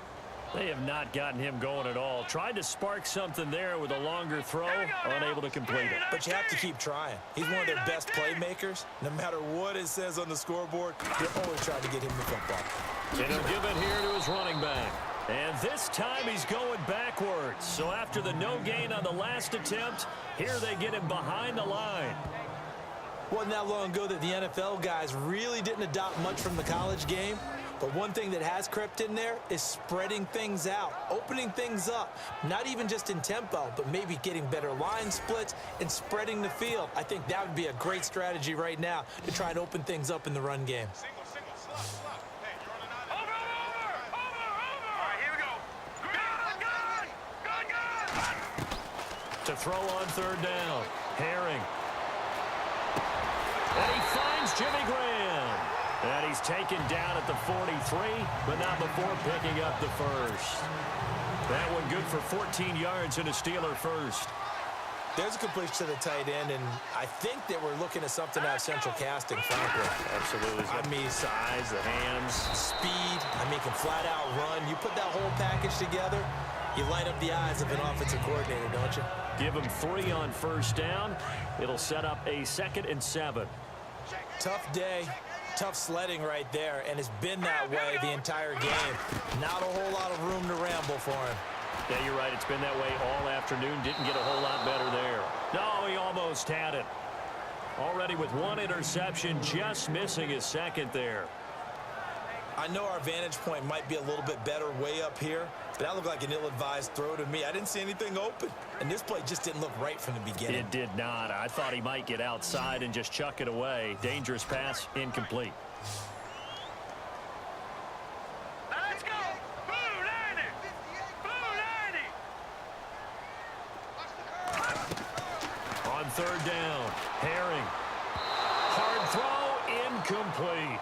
They have not gotten him going at all. Tried to spark something there with a longer throw, unable to complete it. But you have to keep trying. He's one of their best playmakers. No matter what it says on the scoreboard, they're always trying to get him the football. And he'll give it here to his running back. And this time he's going backwards. So after the no gain on the last attempt, here they get him behind the line. Wasn't that long ago that the NFL guys really didn't adopt much from the college game. But one thing that has crept in there is spreading things out, opening things up, not even just in tempo, but maybe getting better line splits and spreading the field. I think that would be a great strategy right now to try and open things up in the run game. To throw on third down, Herring. And he finds Jimmy Graham. And he's taken down at the 43, but not before picking up the first. That one good for 14 yards and a Steeler first. There's a completion to the tight end, and I think that we're looking at something out of central casting, frankly. Absolutely. I mean, size, the hands. Speed. I mean, can flat out run. You put that whole package together, you light up the eyes of an offensive coordinator, don't you? Give him 3 on first down. It'll set up a 2nd and 7. Tough day. Tough sledding right there, and it's been that way the entire game. Not a whole lot of room to ramble for him. Yeah, you're right. It's been that way all afternoon. Didn't get a whole lot better there. No, he almost had it. Already with 1 interception, just missing his 2nd there. I know our vantage point might be a little bit better way up here, but that looked like an ill-advised throw to me. I didn't see anything open, and this play just didn't look right from the beginning. It did not. I thought he might get outside and just chuck it away. Dangerous pass, incomplete. Let's go! Blue 90! Blue 90! On third down, Herring. Hard throw, incomplete.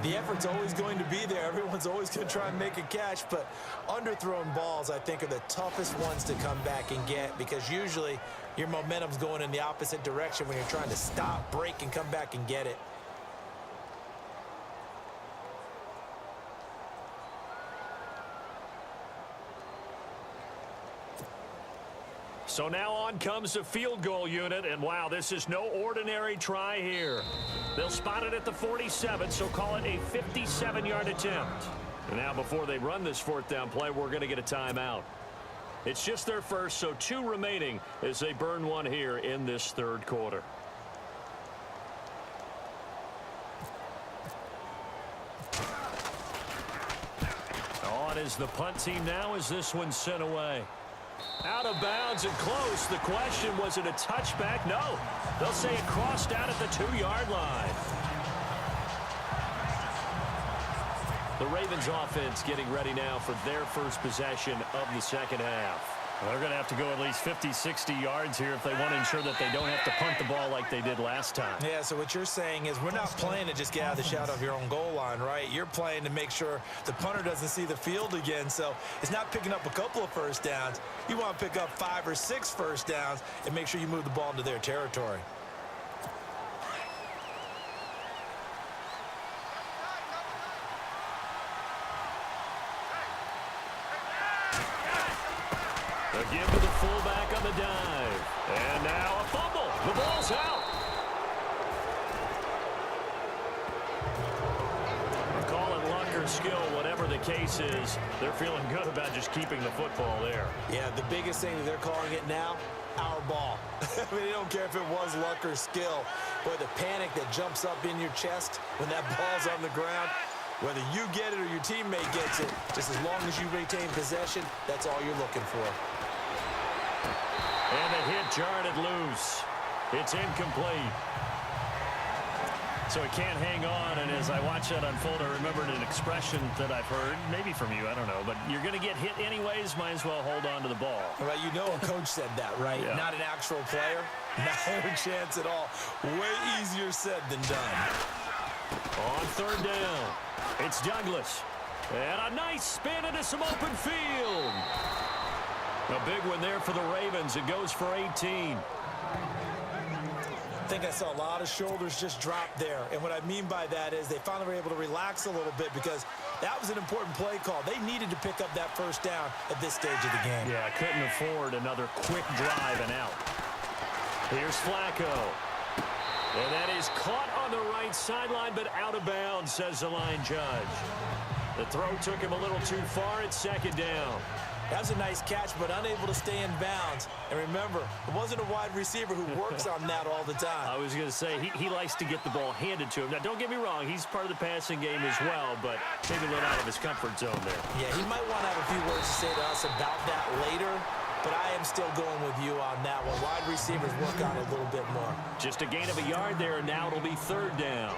The effort's always going to be there. Everyone's always going to try and make a catch, but underthrown balls, I think, are the toughest ones to come back and get because usually your momentum's going in the opposite direction when you're trying to stop, break, and come back and get it. So now on comes the field goal unit, and wow, this is no ordinary try here. They'll spot it at the 47, so call it a 57-yard attempt. And now before they run this 4th down play, we're going to get a timeout. It's just their first, so 2 remaining as they burn 1 here in this third quarter. On is the punt team now as this one's sent away. Out of bounds and close. The question, was it a touchback? No. They'll say it crossed out at the 2-yard line. The Ravens offense getting ready now for their first possession of the second half. Well, they're going to have to go at least 50, 60 yards here if they want to ensure that they don't have to punt the ball like they did last time. Yeah, so what you're saying is we're not playing to just get out of the shadow of your own goal line, right? You're playing to make sure the punter doesn't see the field again. So it's not picking up a couple of first downs. You want to pick up 5 or 6 first downs and make sure you move the ball into their territory. They'll give to the fullback on the dive. And now a fumble. The ball's out. Call it luck or skill, whatever the case is. They're feeling good about just keeping the football there. Yeah, the biggest thing that they're calling it now, our ball. I mean, they don't care if it was luck or skill. Boy, the panic that jumps up in your chest when that ball's on the ground, whether you get it or your teammate gets it, just as long as you retain possession, that's all you're looking for. And the hit jarred it loose. It's incomplete. So it can't hang on, and as I watch that unfold, I remembered an expression that I've heard, maybe from you, I don't know, but you're going to get hit anyways, might as well hold on to the ball. Well, you know a coach said that, right? Yeah. Not an actual player. Not a chance at all. Way easier said than done. On third down, it's Douglas. And a nice spin into some open field. A big one there for the Ravens. It goes for 18. I think I saw a lot of shoulders just drop there. And what I mean by that is they finally were able to relax a little bit because that was an important play call. They needed to pick up that first down at this stage of the game. Yeah, couldn't afford another quick drive and out. Here's Flacco. And that is caught on the right sideline, but out of bounds, says the line judge. The throw took him a little too far. It's second down. That was a nice catch, but unable to stay in bounds. And remember, it wasn't a wide receiver who works on that all the time. I was going to say, he likes to get the ball handed to him. Now, don't get me wrong, he's part of the passing game as well, but maybe a little out of his comfort zone there. Yeah, he might want to have a few words to say to us about that later, but I am still going with you on that one. Wide receivers work on it a little bit more. Just a gain of a yard there, and now it'll be third down.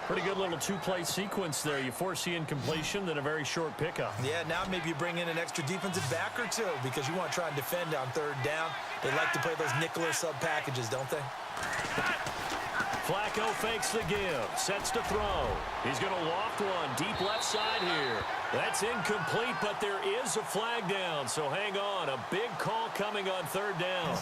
Pretty good little two-play sequence there. You force the incompletion, then a very short pickup. Yeah, now maybe you bring in an extra defensive back or two because you want to try and defend on third down. They like to play those nickel or sub packages, don't they? Flacco fakes the give, sets to throw. He's going to loft one deep left side here. That's incomplete, but there is a flag down, so hang on. A big call coming on third down.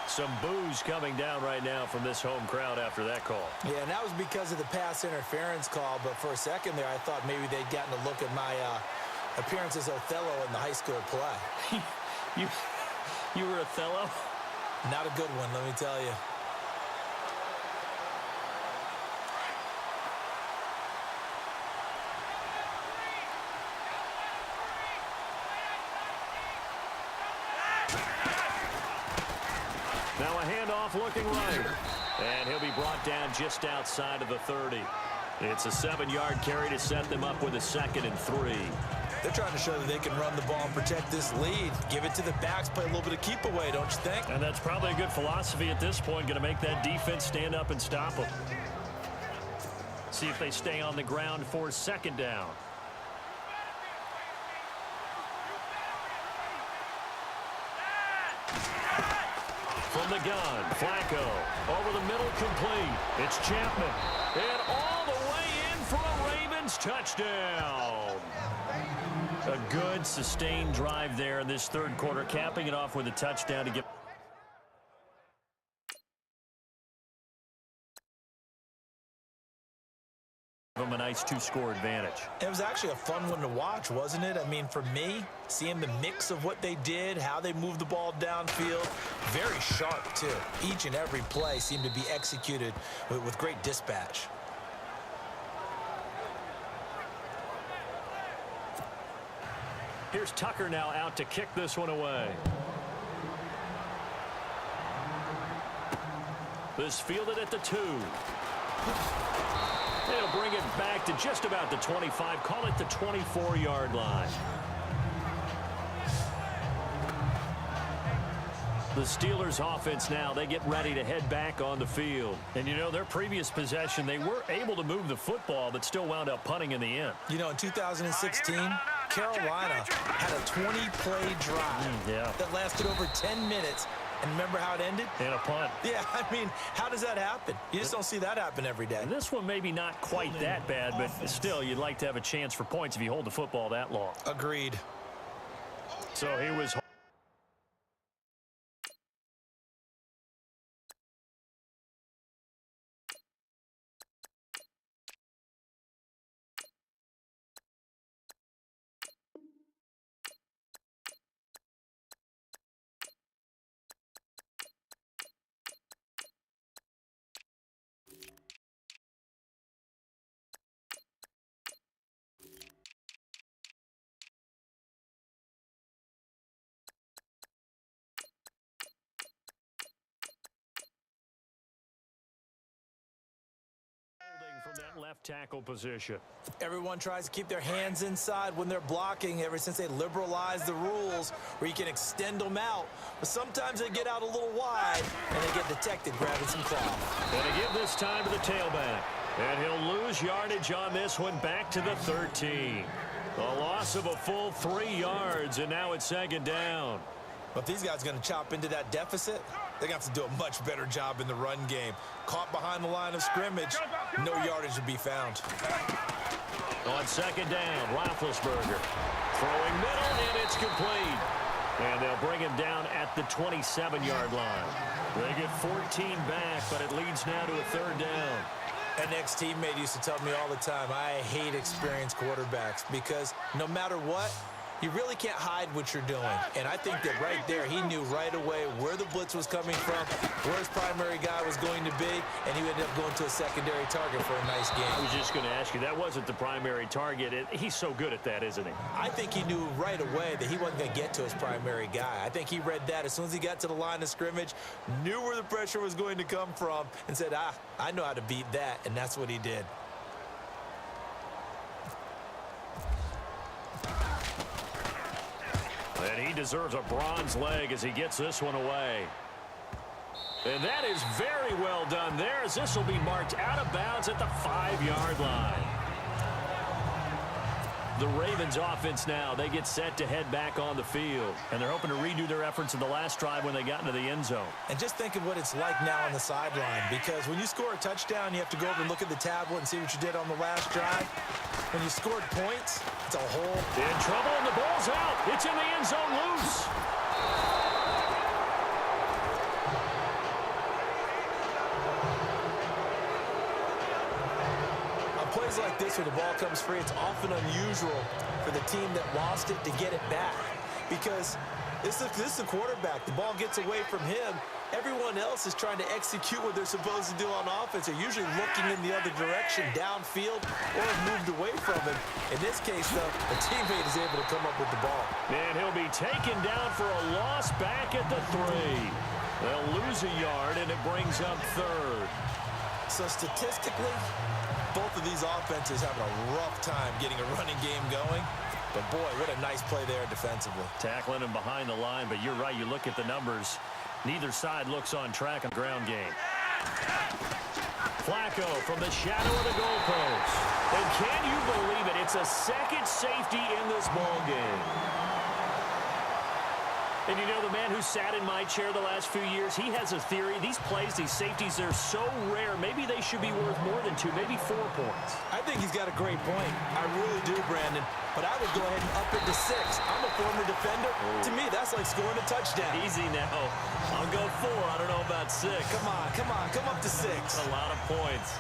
Some boos coming down right now from this home crowd after that call. Yeah, and that was because of the pass interference call, but for a second there I thought maybe they'd gotten a look at my appearance as Othello in the high school play. You were Othello? Not a good one, let me tell you. Now a handoff looking right. And he'll be brought down just outside of the 30. It's a 7-yard carry to set them up with a 2nd and 3. They're trying to show that they can run the ball and protect this lead. Give it to the backs, play a little bit of keep away, don't you think? And that's probably a good philosophy at this point. Going to make that defense stand up and stop them. See if they stay on the ground for 2nd down. From the gun, Flacco, over the middle, complete. It's Chapman, and all the way in for a Ravens touchdown. A good, sustained drive there in this third quarter, capping it off with a touchdown to get them a nice 2-score advantage. It was actually a fun one to watch, wasn't it? I mean, for me, seeing the mix of what they did, how they moved the ball downfield, very sharp, too. Each and every play seemed to be executed with great dispatch. Here's Tucker now out to kick this one away. This fielded at the 2. They'll bring it back to just about the 25. Call it the 24-yard line. The Steelers offense now, they get ready to head back on the field. And, you know, their previous possession, they were able to move the football, but still wound up punting in the end. You know, in 2016, Carolina had a 20-play drive that lasted over 10 minutes. And remember how it ended? In a punt. Yeah, I mean, how does that happen? You just don't see that happen every day. And this one maybe not quite that bad, but still, you'd like to have a chance for points if you hold the football that long. Agreed. So he was... from that left tackle position. Everyone tries to keep their hands inside when they're blocking ever since they liberalized the rules where you can extend them out. But sometimes they get out a little wide and they get detected grabbing some cloth. Going to give this time to the tailback. And he'll lose yardage on this one back to the 13. A loss of a full 3 yards, and now it's second down. But if these guys are going to chop into that deficit, they're going to have to do a much better job in the run game. Caught behind the line of scrimmage, no yardage to be found. On second down, Roethlisberger throwing middle, and it's complete. And they'll bring him down at the 27-yard line. They get 14 back, but it leads now to a third down. An ex-teammate used to tell me all the time, I hate experienced quarterbacks because no matter what, you really can't hide what you're doing. And I think that right there, he knew right away where the blitz was coming from, where his primary guy was going to be, and he ended up going to a secondary target for a nice game. I was just going to ask you, that wasn't the primary target. He's so good at that, isn't he? I think he knew right away that he wasn't going to get to his primary guy. I think he read that as soon as he got to the line of scrimmage, knew where the pressure was going to come from, and said, I know how to beat that, and that's what he did. And he deserves a bronze leg as he gets this one away. And that is very well done there, as this will be marked out of bounds at the 5-yard line. The Ravens offense now, they get set to head back on the field. And they're hoping to redo their efforts in the last drive when they got into the end zone. And just think of what it's like now on the sideline, because when you score a touchdown, you have to go over and look at the tablet and see what you did on the last drive. When you scored points, it's a whole... In trouble, and the ball's out. It's in the end zone loose. Plays like this where the ball comes free, it's often unusual for the team that lost it to get it back, because this is the quarterback. The ball gets away from him. Everyone else is trying to execute what they're supposed to do on offense. They're usually looking in the other direction, downfield, or have moved away from him. In this case, though, the teammate is able to come up with the ball. And he'll be taken down for a loss back at the 3. They'll lose a yard, and it brings up third. So statistically, both of these offenses having a rough time getting a running game going. But, boy, what a nice play there defensively. Tackling him behind the line, but you're right. You look at the numbers. Neither side looks on track on the ground game. Flacco from the shadow of the goalpost. And can you believe it? It's a second safety in this ball game. And you know, the man who sat in my chair the last few years, he has a theory. These plays, these safeties, they're so rare. Maybe they should be worth more than 2, maybe 4 points. I think he's got a great point. I really do, Brandon. But I would go ahead and up it to 6. I'm a former defender. To me, that's like scoring a touchdown. Easy now. I'll go 4. I don't know about 6. Come on. Come up to 6. That's a lot of points.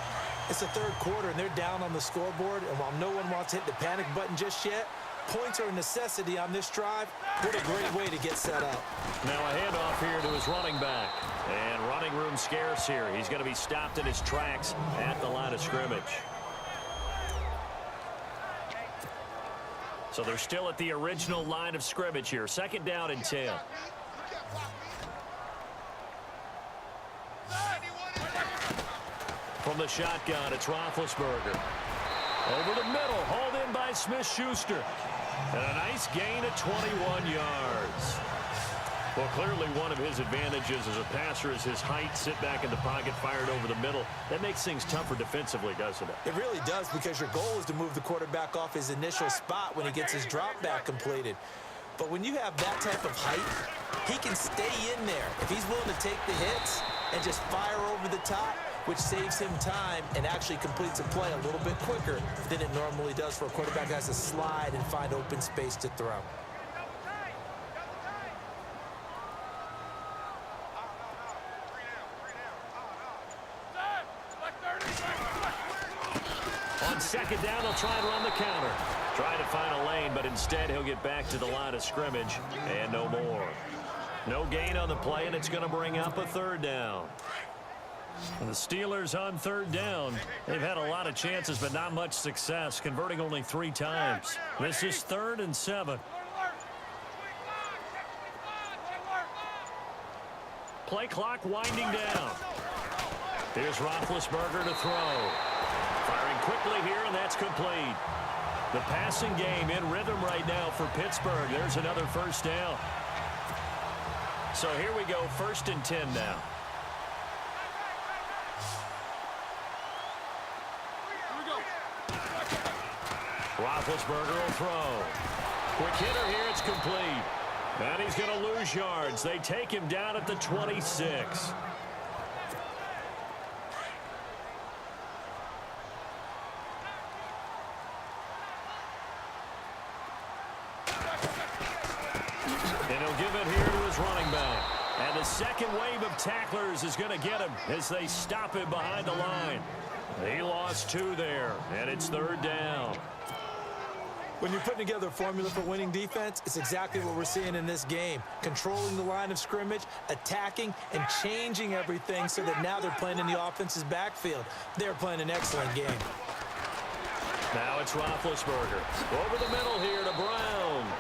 It's the third quarter, and they're down on the scoreboard. And while no one wants to hit the panic button just yet, points are a necessity on this drive. What a great way to get set up. Now a handoff here to his running back. And running room scarce here. He's going to be stopped in his tracks at the line of scrimmage. So they're still at the original line of scrimmage here. Second down and 10. From the shotgun, it's Roethlisberger. Over the middle, hauled in by Smith-Schuster. And a nice gain of 21 yards. Well, clearly one of his advantages as a passer is his height. Sit back in the pocket, fired over the middle. That makes things tougher defensively, doesn't it? It really does, because your goal is to move the quarterback off his initial spot when he gets his drop back completed. But when you have that type of height, he can stay in there. If he's willing to take the hits and just fire over the top, which saves him time and actually completes a play a little bit quicker than it normally does for a quarterback that has to slide and find open space to throw. On second down, they'll try and run the counter. Trying to find a lane, but instead he'll get back to the line of scrimmage and no more. No gain on the play, and it's going to bring up a third down. And the Steelers on third down. They've had a lot of chances, but not much success, converting only 3 times. This is 3rd and 7. Play clock winding down. Here's Roethlisberger to throw. Firing quickly here, and that's complete. The passing game in rhythm right now for Pittsburgh. There's another first down. So here we go, 1st and 10 now. Roethlisberger will throw. Quick hitter here, it's complete. And he's going to lose yards. They take him down at the 26. And he'll give it here to his running back. And the second wave of tacklers is going to get him as they stop him behind the line. He lost 2 there, and it's 3rd down. When you're putting together a formula for winning defense, it's exactly what we're seeing in this game. Controlling the line of scrimmage, attacking, and changing everything so that now they're playing in the offense's backfield. They're playing an excellent game. Now it's Roethlisberger. Over the middle here to Brown.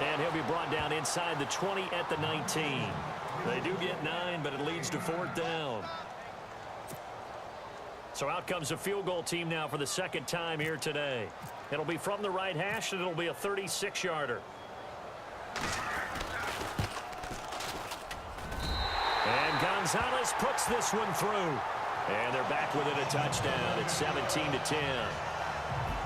And he'll be brought down inside the 20 at the 19. They do get 9, but it leads to 4th down. So out comes a field goal team now for the second time here today. It'll be from the right hash, and it'll be a 36-yarder. And Gonzalez puts this one through. And they're back within a touchdown. It's 17-10.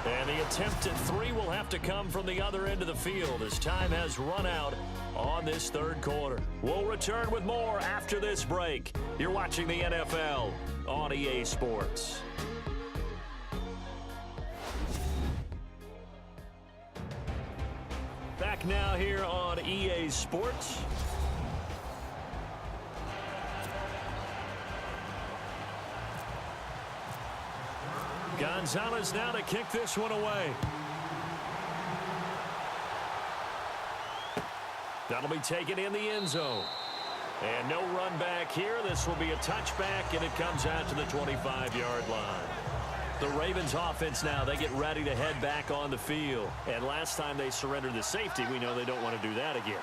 And the attempt at 3 will have to come from the other end of the field as time has run out on this 3rd quarter. We'll return with more after this break. You're watching the NFL on EA Sports. Back now here on EA Sports. Gonzalez now to kick this one away. That'll be taken in the end zone. And no run back here. This will be a touchback, and it comes out to the 25-yard line. The Ravens offense now, they get ready to head back on the field. And last time they surrendered the safety, we know they don't want to do that again.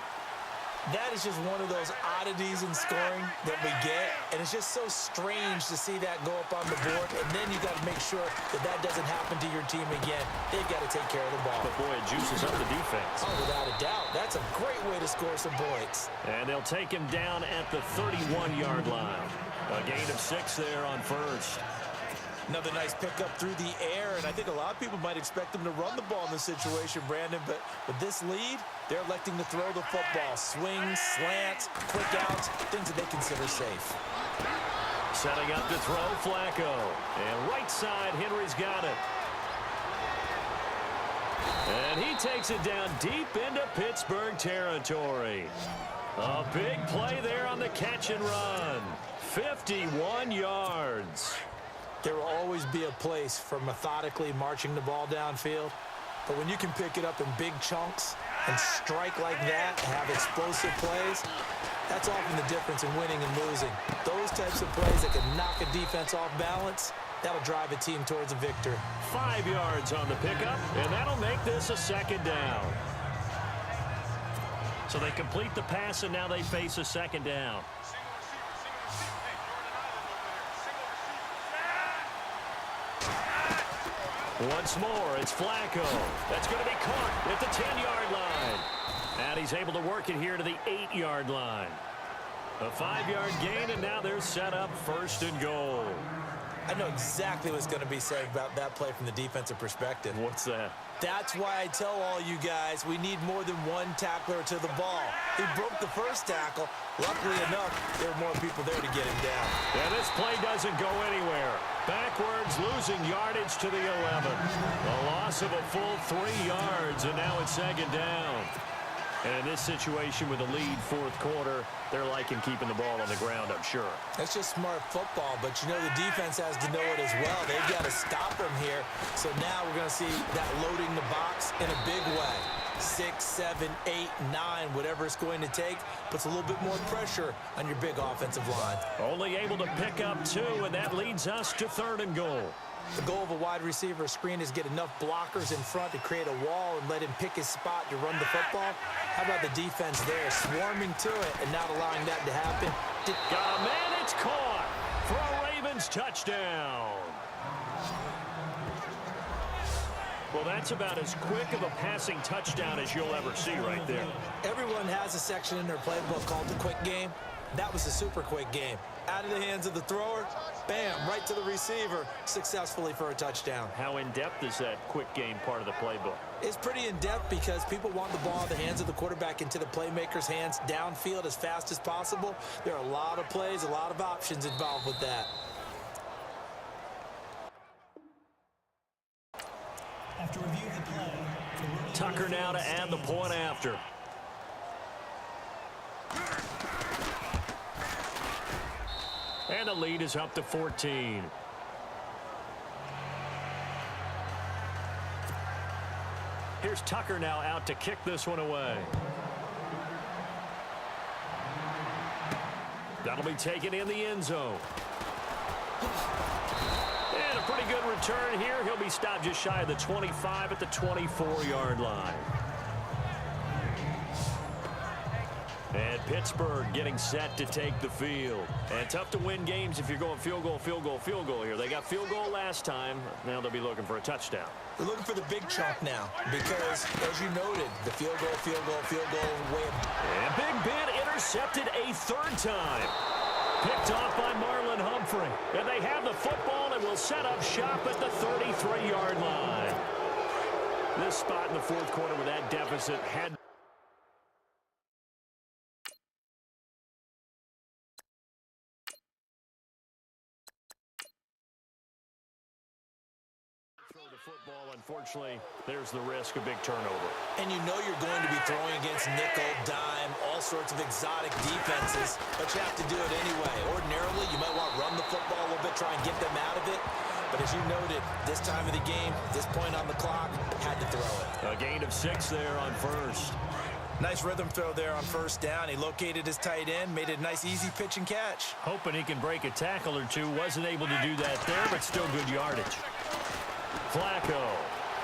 That is just one of those oddities in scoring that we get, and it's just so strange to see that go up on the board, and then you got to make sure that that doesn't happen to your team again. They've got to take care of the ball. But, boy, it juices up the defense. Oh, without a doubt. That's a great way to score some points. And they'll take him down at the 31-yard line. A gain of 6 there on first. Another nice pickup through the air, and I think a lot of people might expect them to run the ball in this situation, Brandon, but with this lead, they're electing to throw the football. Swings, slants, quick outs, things that they consider safe. Setting up to throw, Flacco. And right side, Henry's got it. And he takes it down deep into Pittsburgh territory. A big play there on the catch and run. 51 yards. There will always be a place for methodically marching the ball downfield. But when you can pick it up in big chunks and strike like that and have explosive plays, that's often the difference in winning and losing. Those types of plays that can knock a defense off balance, that'll drive a team towards a victory. 5 yards on the pickup, and that'll make this a 2nd down. So they complete the pass, and now they face a 2nd down. Once more, it's Flacco. That's going to be caught at the 10-yard line. And And he's able to work it here to the 8-yard line. A 5-yard gain, and now they're set up 1st and goal. I know exactly what's going to be said about that play from the defensive perspective. What's that? That's why I tell all you guys we need more than one tackler to the ball. He broke the first tackle. Luckily enough, there were more people there to get him down. Yeah, this play doesn't go anywhere. Backwards, losing yardage to the 11. A loss of a full 3 yards, and now it's 2nd down. And in this situation with a lead 4th quarter, they're liking keeping the ball on the ground, I'm sure. That's just smart football, but you know the defense has to know it as well. They've got to stop him here. So now we're going to see that loading the box in a big way. 6, 7, 8, 9, whatever it's going to take, puts a little bit more pressure on your big offensive line. Only able to pick up 2, and that leads us to 3rd and goal. The goal of a wide receiver screen is get enough blockers in front to create a wall and let him pick his spot to run the football. How about the defense there, swarming to it and not allowing that to happen? Got a man, it's caught for a Ravens touchdown. Well, that's about as quick of a passing touchdown as you'll ever see right there. Everyone has a section in their playbook called the quick game. That was a super quick game. Out of the hands of the thrower, bam, right to the receiver, successfully for a touchdown. How in-depth is that quick game part of the playbook? It's pretty in-depth because people want the ball in the hands of the quarterback into the playmaker's hands downfield as fast as possible. There are a lot of plays, a lot of options involved with that. After review of the play, Tucker now to add the point after. And the lead is up to 14. Here's Tucker now out to kick this one away. That'll be taken in the end zone. And a pretty good return here. He'll be stopped just shy of the 25 at the 24-yard line. And Pittsburgh getting set to take the field. And tough to win games if you're going field goal, field goal, field goal here. They got field goal last time. Now they'll be looking for a touchdown. They're looking for the big chunk now because, as you noted, the field goal win. And Big Ben intercepted a 3rd time. Picked off by Marlon Humphrey. And they have the football and will set up shop at the 33-yard line. This spot in the 4th quarter with that deficit had football. Unfortunately, there's the risk of big turnover. And you know you're going to be throwing against nickel, dime, all sorts of exotic defenses, but you have to do it anyway. Ordinarily, you might want to run the football a little bit, try and get them out of it. But as you noted, this time of the game, this point on the clock, had to throw it. A gain of 6 there on 1st. Nice rhythm throw there on 1st down. He located his tight end, made it a nice easy pitch and catch. Hoping he can break a tackle or two. Wasn't able to do that there, but still good yardage. Flacco.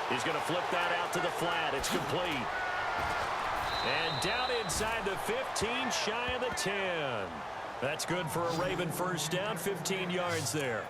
He's going to flip that out to the flat. It's complete. And down inside the 15, shy of the 10. That's good for a Raven 1st down, 15 yards there.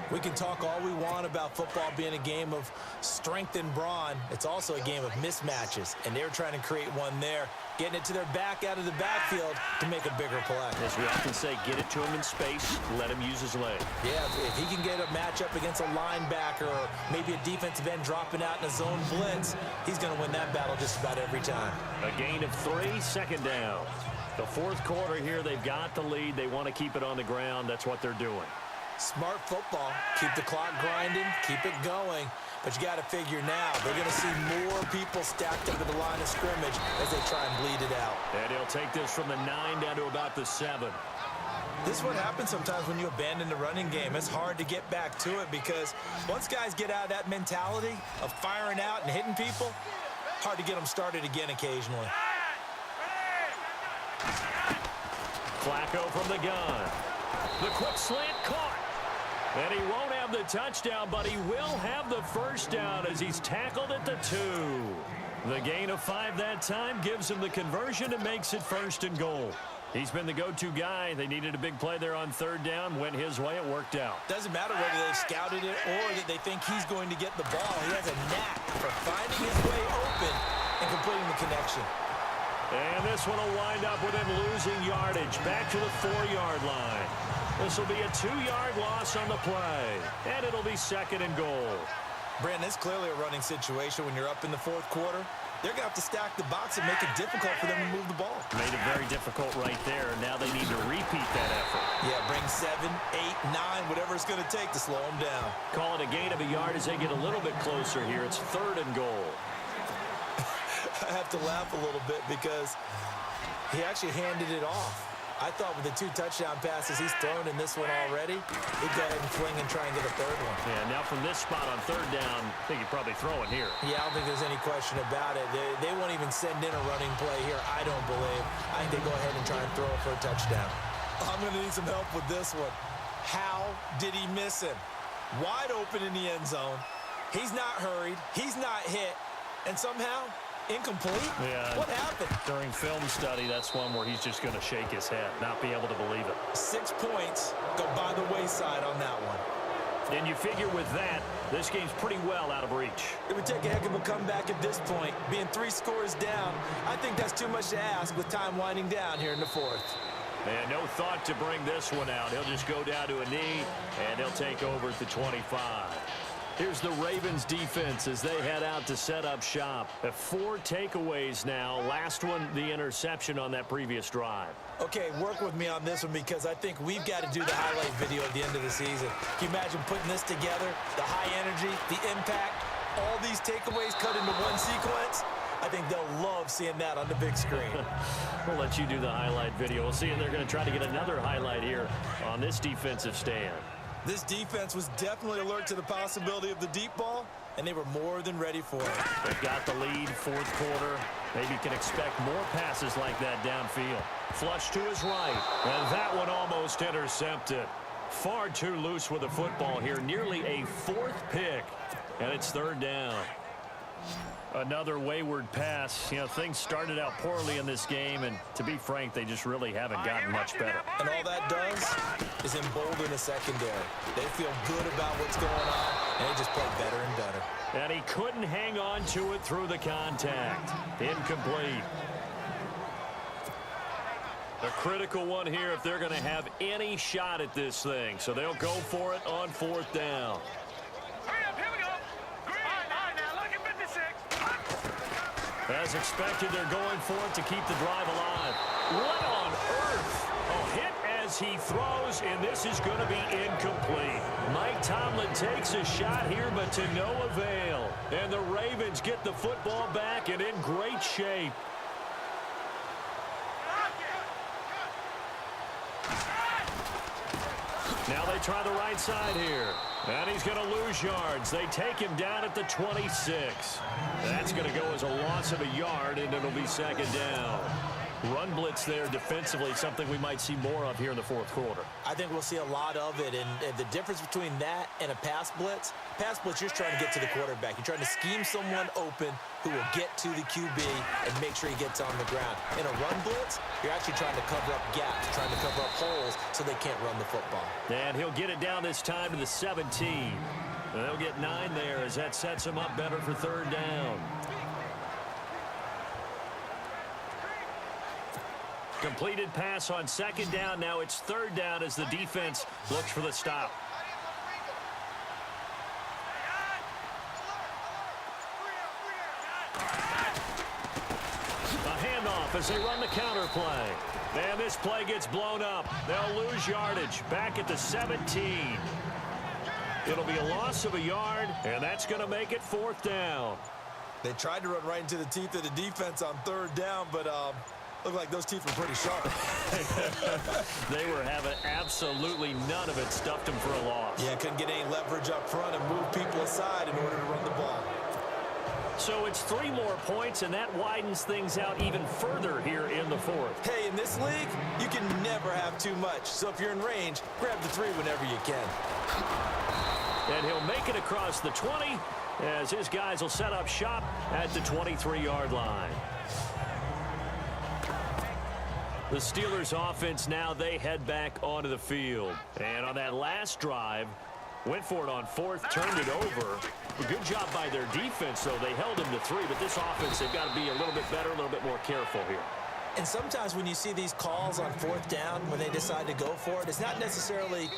We can talk all we want about football being a game of strength and brawn. It's also a game of mismatches, and they're trying to create one there, getting it to their back out of the backfield to make a bigger play. As we often say, get it to him in space, let him use his leg. Yeah, if he can get a matchup against a linebacker or maybe a defensive end dropping out in a zone blitz, he's going to win that battle just about every time. A gain of 3, 2nd down. The 4th quarter here, they've got the lead. They want to keep it on the ground. That's what they're doing. Smart football. Keep the clock grinding, keep it going. But you got to figure now, they're going to see more people stacked up at the line of scrimmage as they try and bleed it out. And he'll take this from the 9 down to about the 7. This is what happens sometimes when you abandon the running game. It's hard to get back to it because once guys get out of that mentality of firing out and hitting people, hard to get them started again occasionally. Flacco from the gun. The quick slant caught. And he won't have the touchdown, but he will have the 1st down as he's tackled at the 2. The gain of 5 that time gives him the conversion and makes it 1st and goal. He's been the go-to guy. They needed a big play there on 3rd down. Went his way. It worked out. Doesn't matter whether they've scouted it or that they think he's going to get the ball. He has a knack for finding his way open and completing the connection. And this one will wind up with him losing yardage back to the 4-yard line. This will be a 2-yard loss on the play, and it'll be 2nd and goal. Brandon, it's clearly a running situation when you're up in the 4th quarter. They're going to have to stack the box and make it difficult for them to move the ball. Made it very difficult right there. Now they need to repeat that effort. Yeah, bring 7, 8, 9, whatever it's going to take to slow them down. Call it a gain of a yard as they get a little bit closer here. It's 3rd and goal. I have to laugh a little bit because he actually handed it off. I thought with the 2 touchdown passes he's thrown in this one already, he'd go ahead and fling and try and get a 3rd one. Yeah, now from this spot on 3rd down, I think he'd probably throw it here. Yeah, I don't think there's any question about it. They won't even send in a running play here, I don't believe. I think they go ahead and try and throw it for a touchdown. I'm going to need some help with this one. How did he miss him? Wide open in the end zone. He's not hurried. He's not hit. And somehow, incomplete? Yeah. What happened? During film study, that's one where he's just going to shake his head, not be able to believe it. 6 points go by the wayside on that one. And you figure with that, this game's pretty well out of reach. It would take a heck of a comeback at this point. Being 3 scores down, I think that's too much to ask with time winding down here in the 4th. And no thought to bring this one out. He'll just go down to a knee, and they'll take over at the 25. Here's the Ravens defense as they head out to set up shop. 4 takeaways now. Last one, the interception on that previous drive. Okay, work with me on this one because I think we've got to do the highlight video at the end of the season. Can you imagine putting this together? The high energy, the impact, all these takeaways cut into one sequence? I think they'll love seeing that on the big screen. We'll let you do the highlight video. We'll see if they're going to try to get another highlight here on this defensive stand. This defense was definitely alert to the possibility of the deep ball, and they were more than ready for it. They've got the lead, 4th quarter. Maybe you can expect more passes like that downfield. Flush to his right, and that one almost intercepted. Far too loose with the football here. Nearly a 4th pick, and it's 3rd down. Another wayward pass. You know, things started out poorly in this game, and to be frank, they just really haven't gotten much better. And all that does is embolden the secondary. They feel good about what's going on, and they just play better and better. And he couldn't hang on to it through the contact. Incomplete. A critical one here if they're going to have any shot at this thing. So they'll go for it on 4th down. As expected, they're going for it to keep the drive alive. What on earth? A hit as he throws, and this is going to be incomplete. Mike Tomlin takes a shot here, but to no avail. And the Ravens get the football back and in great shape. Now they try the right side here. And he's going to lose yards. They take him down at the 26. That's going to go as a loss of a yard, and it'll be 2nd down. Run blitz there defensively, something we might see more of here in the 4th quarter. I think we'll see a lot of it, and the difference between that and a pass blitz, you're trying to get to the quarterback. You're trying to scheme someone open who will get to the QB and make sure he gets on the ground. In a run blitz, you're actually trying to cover up gaps, trying to cover up holes so they can't run the football. And he'll get it down this time to the 17. And they'll get 9 there as that sets him up better for 3rd down. Completed pass on 2nd down. Now it's 3rd down as the defense looks for the stop. A handoff as they run the counter play. And this play gets blown up. They'll lose yardage back at the 17. It'll be a loss of a yard, and that's going to make it 4th down. They tried to run right into the teeth of the defense on 3rd down, but looked like those teeth were pretty sharp. They were having absolutely none of it. Stuffed them for a loss. Yeah, couldn't get any leverage up front and move people aside in order to run the ball. So it's 3 more points, and that widens things out even further here in the 4th. Hey, in this league, you can never have too much. So if you're in range, grab the 3 whenever you can. And he'll make it across the 20 as his guys will set up shop at the 23-yard line. The Steelers offense now, they head back onto the field. And on that last drive, went for it on 4th, turned it over. A good job by their defense, though. They held him to 3, but this offense, they've got to be a little bit better, a little bit more careful here. And sometimes when you see these calls on 4th down, when they decide to go for it, it's not necessarily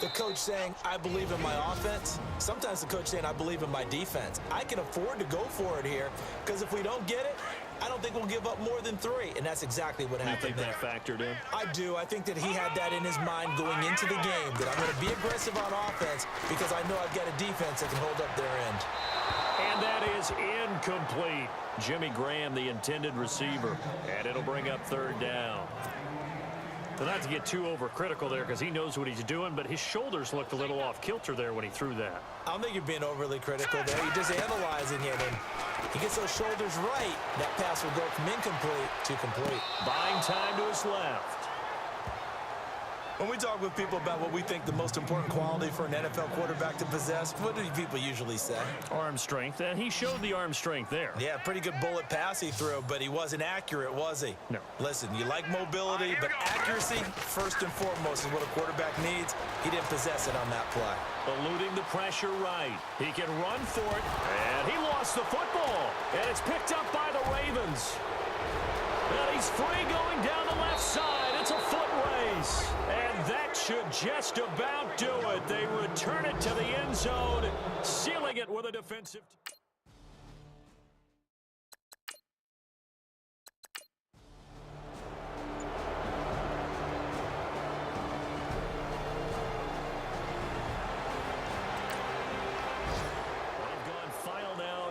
the coach saying, I believe in my offense. Sometimes the coach saying, I believe in my defense. I can afford to go for it here because if we don't get it, I don't think we'll give up more than 3. And that's exactly what happened there. You think that factored in? I do. I think that he had that in his mind going into the game, that I'm going to be aggressive on offense because I know I've got a defense that can hold up their end. And that is incomplete. Jimmy Graham, the intended receiver. And it'll bring up 3rd down. So not to get too overcritical there because he knows what he's doing, but his shoulders looked a little off kilter there when he threw that. I don't think you're being overly critical there. You're just analyzing it, and he gets those shoulders right. That pass will go from incomplete to complete. Buying time to his left. When we talk with people about what we think the most important quality for an NFL quarterback to possess, what do people usually say? Arm strength, and he showed the arm strength there. Yeah, pretty good bullet pass he threw, but he wasn't accurate, was he? No. Listen, you like mobility, but accuracy, first and foremost, is what a quarterback needs. He didn't possess it on that play. Eluding the pressure right. He can run for it, and he lost the football. And it's picked up by the Ravens. And he's free going down the left side. It's a foot race. And that should just about do it. They return it to the end zone, sealing it with a defensive...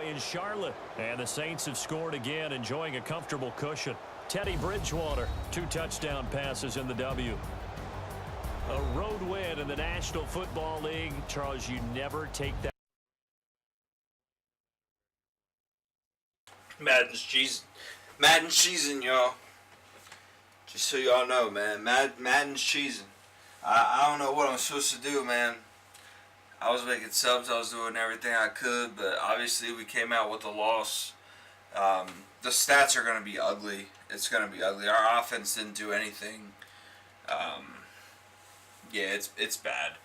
in Charlotte, and the Saints have scored again, enjoying a comfortable cushion. Teddy Bridgewater, 2 touchdown passes in the W. A road win in the National Football League. Charles, you never take that. Madden's cheesing, y'all. Just so y'all know, man. Madden's cheesing. I don't know what I'm supposed to do, man. I was making subs, I was doing everything I could, but obviously we came out with a loss. The stats are going to be ugly. It's going to be ugly. Our offense didn't do anything. Yeah, it's bad.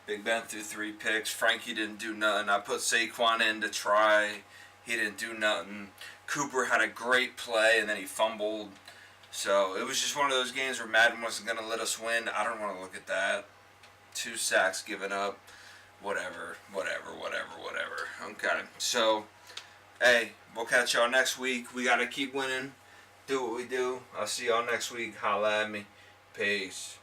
Big Ben threw 3 picks. Frankie didn't do nothing. I put Saquon in to try. He didn't do nothing. Cooper had a great play, and then he fumbled. So it was just one of those games where Madden wasn't going to let us win. I don't want to look at that. 2 sacks given up. Whatever. Okay, so, hey, we'll catch y'all next week. We got to keep winning. Do what we do. I'll see y'all next week. Holla at me. Peace.